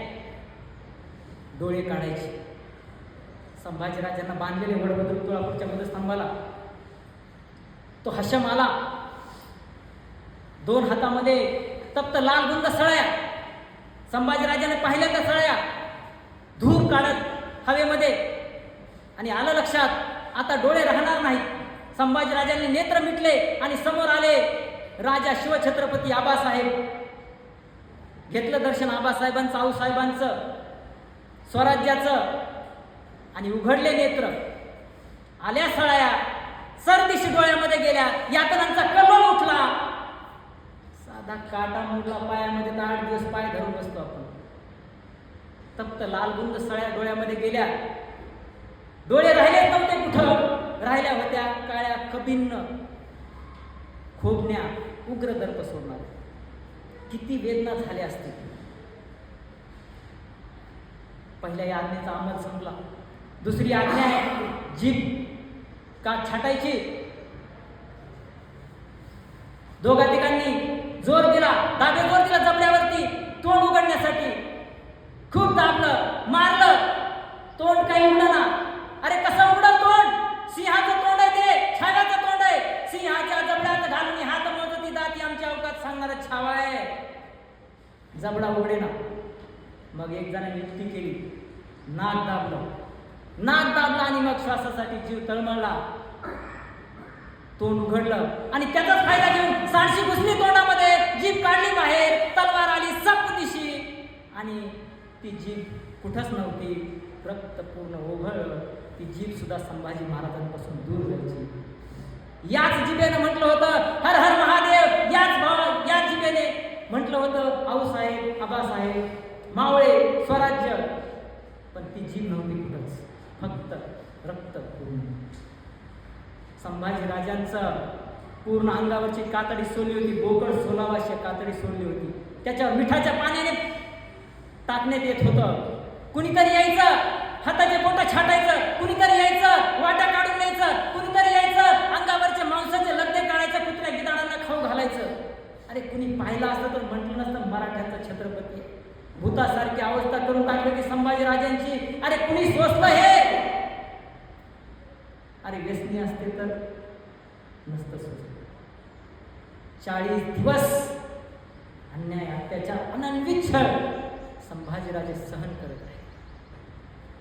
डोळे काढायचे. संभाजी राजांना बांधलेले वडबुद्रुक तुळापूरच्या वधस्तंभाला. तो हशम आला, 2 हातामध्ये तप्त लाल बुंद सळ्या. संभाजी राजाने पाहिल्या त्या सळ्या धूर काढत हवेमध्ये, आणि आलं लक्षात आता डोळे राहणार नाहीत. संभाजी राजांनी नेत्र मिटले आणि समोर आले राजा शिवछत्रपती आबासाहेब. घेतलं दर्शन आबासाहेबांचं, आऊसाहेबांचं, स्वराज्याचं, आणि उघडले नेत्र. आल्या सळाया, सरदिशी डोळ्यामध्ये गेल्या, यातनांचा कल्लोळ उठला. साधा काटा मोडला पायामध्ये तर 8 दिवस पाय धरून बसतो आपण. तप्त लालबुंद सळ्या डोळ्यामध्ये गेल्या. डोळे राहिले नव्हते कुठं, राहिल्या होत्या काळ्या कबिन्न खोबण्या, उग्र दर्प सोडणार. किती वेदना झाल्या असतील. पहिल्या या आज्ञेचा अंमल संपला. दुसरी आज्ञा आहे जीभ काठ छाटायची. दोघा तिघांनी जोर दिला, जोर दिला जबड्यावरती तोंड उघडण्यासाठी. खूप दाबलं, मारलं, तोंड काही उडना. अरे कसं उघडं तोंड? सिंहाचं तोंड आहे ते, छाव्याचं तोंड आहे. सिंहाच्या जबड्यात घालून हात मोजती दाती आमच्या अवकात सांगणारा छावा आहे. जबडा उघडे ना. मग एक जणांनी युक्ती केली, नाक दाबलं आणि मग श्वासासाठी जीव तळमळला. तोंड उघडलं आणि त्याचाच फायदा घेऊन सांडशी घुसली तोंडामध्ये, जीभ काढली बाहेर, तलवार आली सपदिशी आणि ती जीभ कुठंच नव्हती, रक्त पूर्ण ओघळलं. ती जीभ सुद्धा संभाजी महाराजांपासून दूर जायची. याच जिभेने म्हटलं होतं हर हर महादेव, याच जिभेने म्हटलं होतं आऊसाहेब, आबासाहेब, मावळे, स्वराज्य. पण ती जीभ नव्हती कुठंच, फक्त रक्त पूर्ण. संभाजीराजांचं पूर्ण अंगावरची कातडी सोडली होती, बोकड सोलावाशी कातडी सोडली होती. त्याच्यावर मिठाच्या पाण्याने टाकण्यात येत होतं. कुणीतरी यायचं, हाताचे बोट छाटायचं, कुणीतरी यायचं, वाटा काढून न्यायचं, कुणीतरी यायचं, अंगावरचे मांसाचे लग्ने काढायचं, कुत्र्या गिधाडांना खाऊ घालायचं. अरे कुणी पाहिलं असतं तर म्हटलं नसतं मराठ्यांचा छत्रपती. भूतासारखी अवस्था करून टाकली की संभाजीराजांची. अरे कुणी सोचलं हे? अरे व्यसनी असते तर नसतं सोचलं. 40 दिवस अन्याय, अत्याचार, अनन्वित छळ संभाजीराजे सहन करत आहे.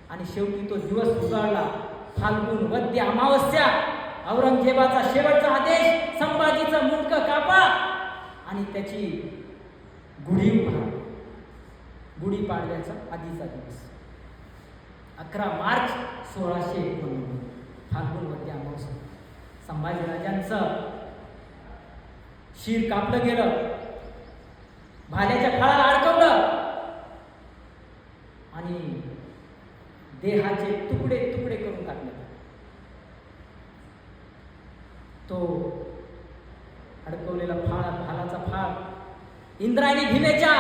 आणि शेवटी तो दिवस उजाडला. फाल्गुन वद्य अमावस्या. औरंगजेबाचा शेवटचा आदेश, संभाजीचं मुंडकं कापा आणि त्याची गुढी उभारा. गुढीपाडव्याचा आधीचा दिवस 11 मार्च 1689, फाल्गुन वद्य अमावस्या. संभाजीराजांचं शिर कापलं गेलं, भाल्याच्या फळाला अडकवलं आणि देहाचे तुकडे तुकडे करून टाकले. तो अडकवलेला भालाचा फाळ इंद्रायणी भीमेच्या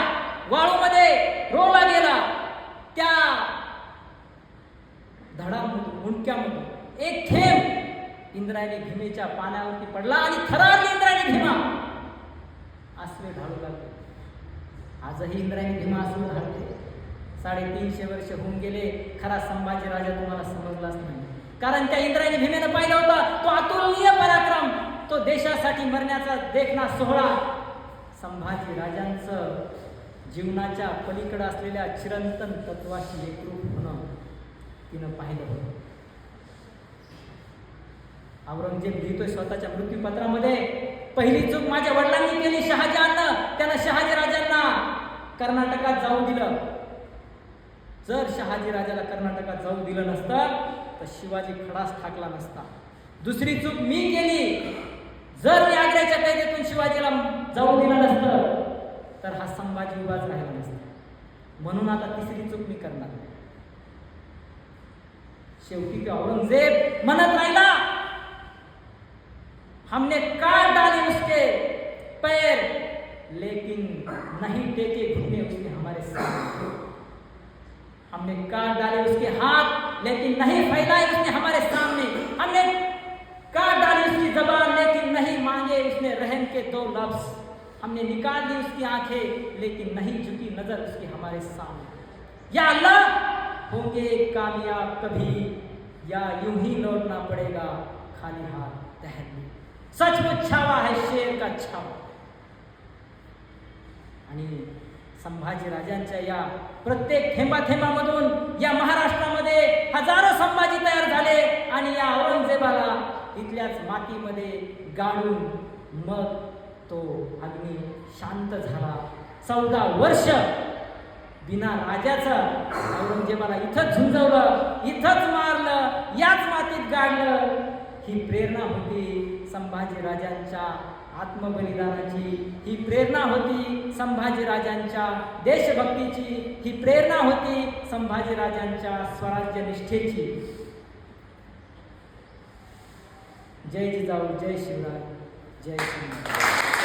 वाळूमध्ये रोवला गेला. त्या धडामधून, मुंडक्यामधून एक थेंब इंद्रायणी भीमेच्या पाण्यावरती पडला आणि थरारली इंद्रायणी भीमा. आसवे ढाळू लागले. आजही इंद्रायणी भीमा आसवे ढाळते. 350 वर्ष होऊन गेले. खरा संभाजी राजा तुम्हाला समजलाच नाही. कारण त्या इंद्रायणी भीमेनं पाहिला होता तो अतुलनीय पराक्रम, तो देशासाठी मरण्याचा देखणा सोहळा. संभाजी राजांचं जीवनाच्या पलीकडे असलेल्या चिरंतन तत्वाशी एकरूप होणं तिनं पाहिलं होतं. औरंगजेब लिहितोय स्वतःच्या मृत्यूपत्रामध्ये, पहिली चूक माझ्या वडिलांनी केली शहाजहाननं. त्यानं शहाजी राजांना कर्नाटकात जाऊ दिलं. जर शहाजी राजाला कर्नाटकात जाऊ दिलं नसतं तर शिवाजी खडास ठाकला नसता. दुसरी चूक मी केली, जर मी आग्र्याच्या कैदेतून शिवाजीला जाऊ दिलं नसतं तर हा संभाजी उभाच राहिला नसता. म्हणून आता तिसरी चूक मी करणार. शेवटी ते औरंगजेब म्हणत राहिला, हमने काट डाले उसके पैर लेकिन नहीं टेके घुटने उसने हमारे सामने. हमने काट डाले उसके हाथ लेकिन नहीं फैलाए उसने हमारे सामने. हमने काट डाली उसकी जबान लेकिन नहीं मांगे उसने रहम के 2 लफ्ज. हमने निकाल दी उसकी आंखें लेकिन नहीं झुकी नजर उसकी हमारे सामने. या अल्लाह होंगे कामयाब कभी या यूं ही लौटना पड़ेगा खाली हाथ टहलने. सचमुच छावा है शेर का छावा. आणि संभाजी राजांच्या या प्रत्येक थेंबाथेंबामधून या महाराष्ट्रामध्ये हजारो संभाजी तयार झाले आणि या औरंगजेबाला इथल्याच मातीमध्ये गाडून मग तो अग्नी शांत झाला. 14 वर्ष बिना राजाचं औरंगजेबाला इथंच झुंजवलं, इथंच मारलं, याच मातीत गाडलं. ही प्रेरणा होती संभाजी राजांच्या आत्मबलिदानाची. ही प्रेरणा होती संभाजी राजांच्या देशभक्तीची. ही प्रेरणा होती संभाजी राजांच्या स्वराज्य निष्ठेची. जय जिजाऊ, जय शिवराय, जय श्रीराम.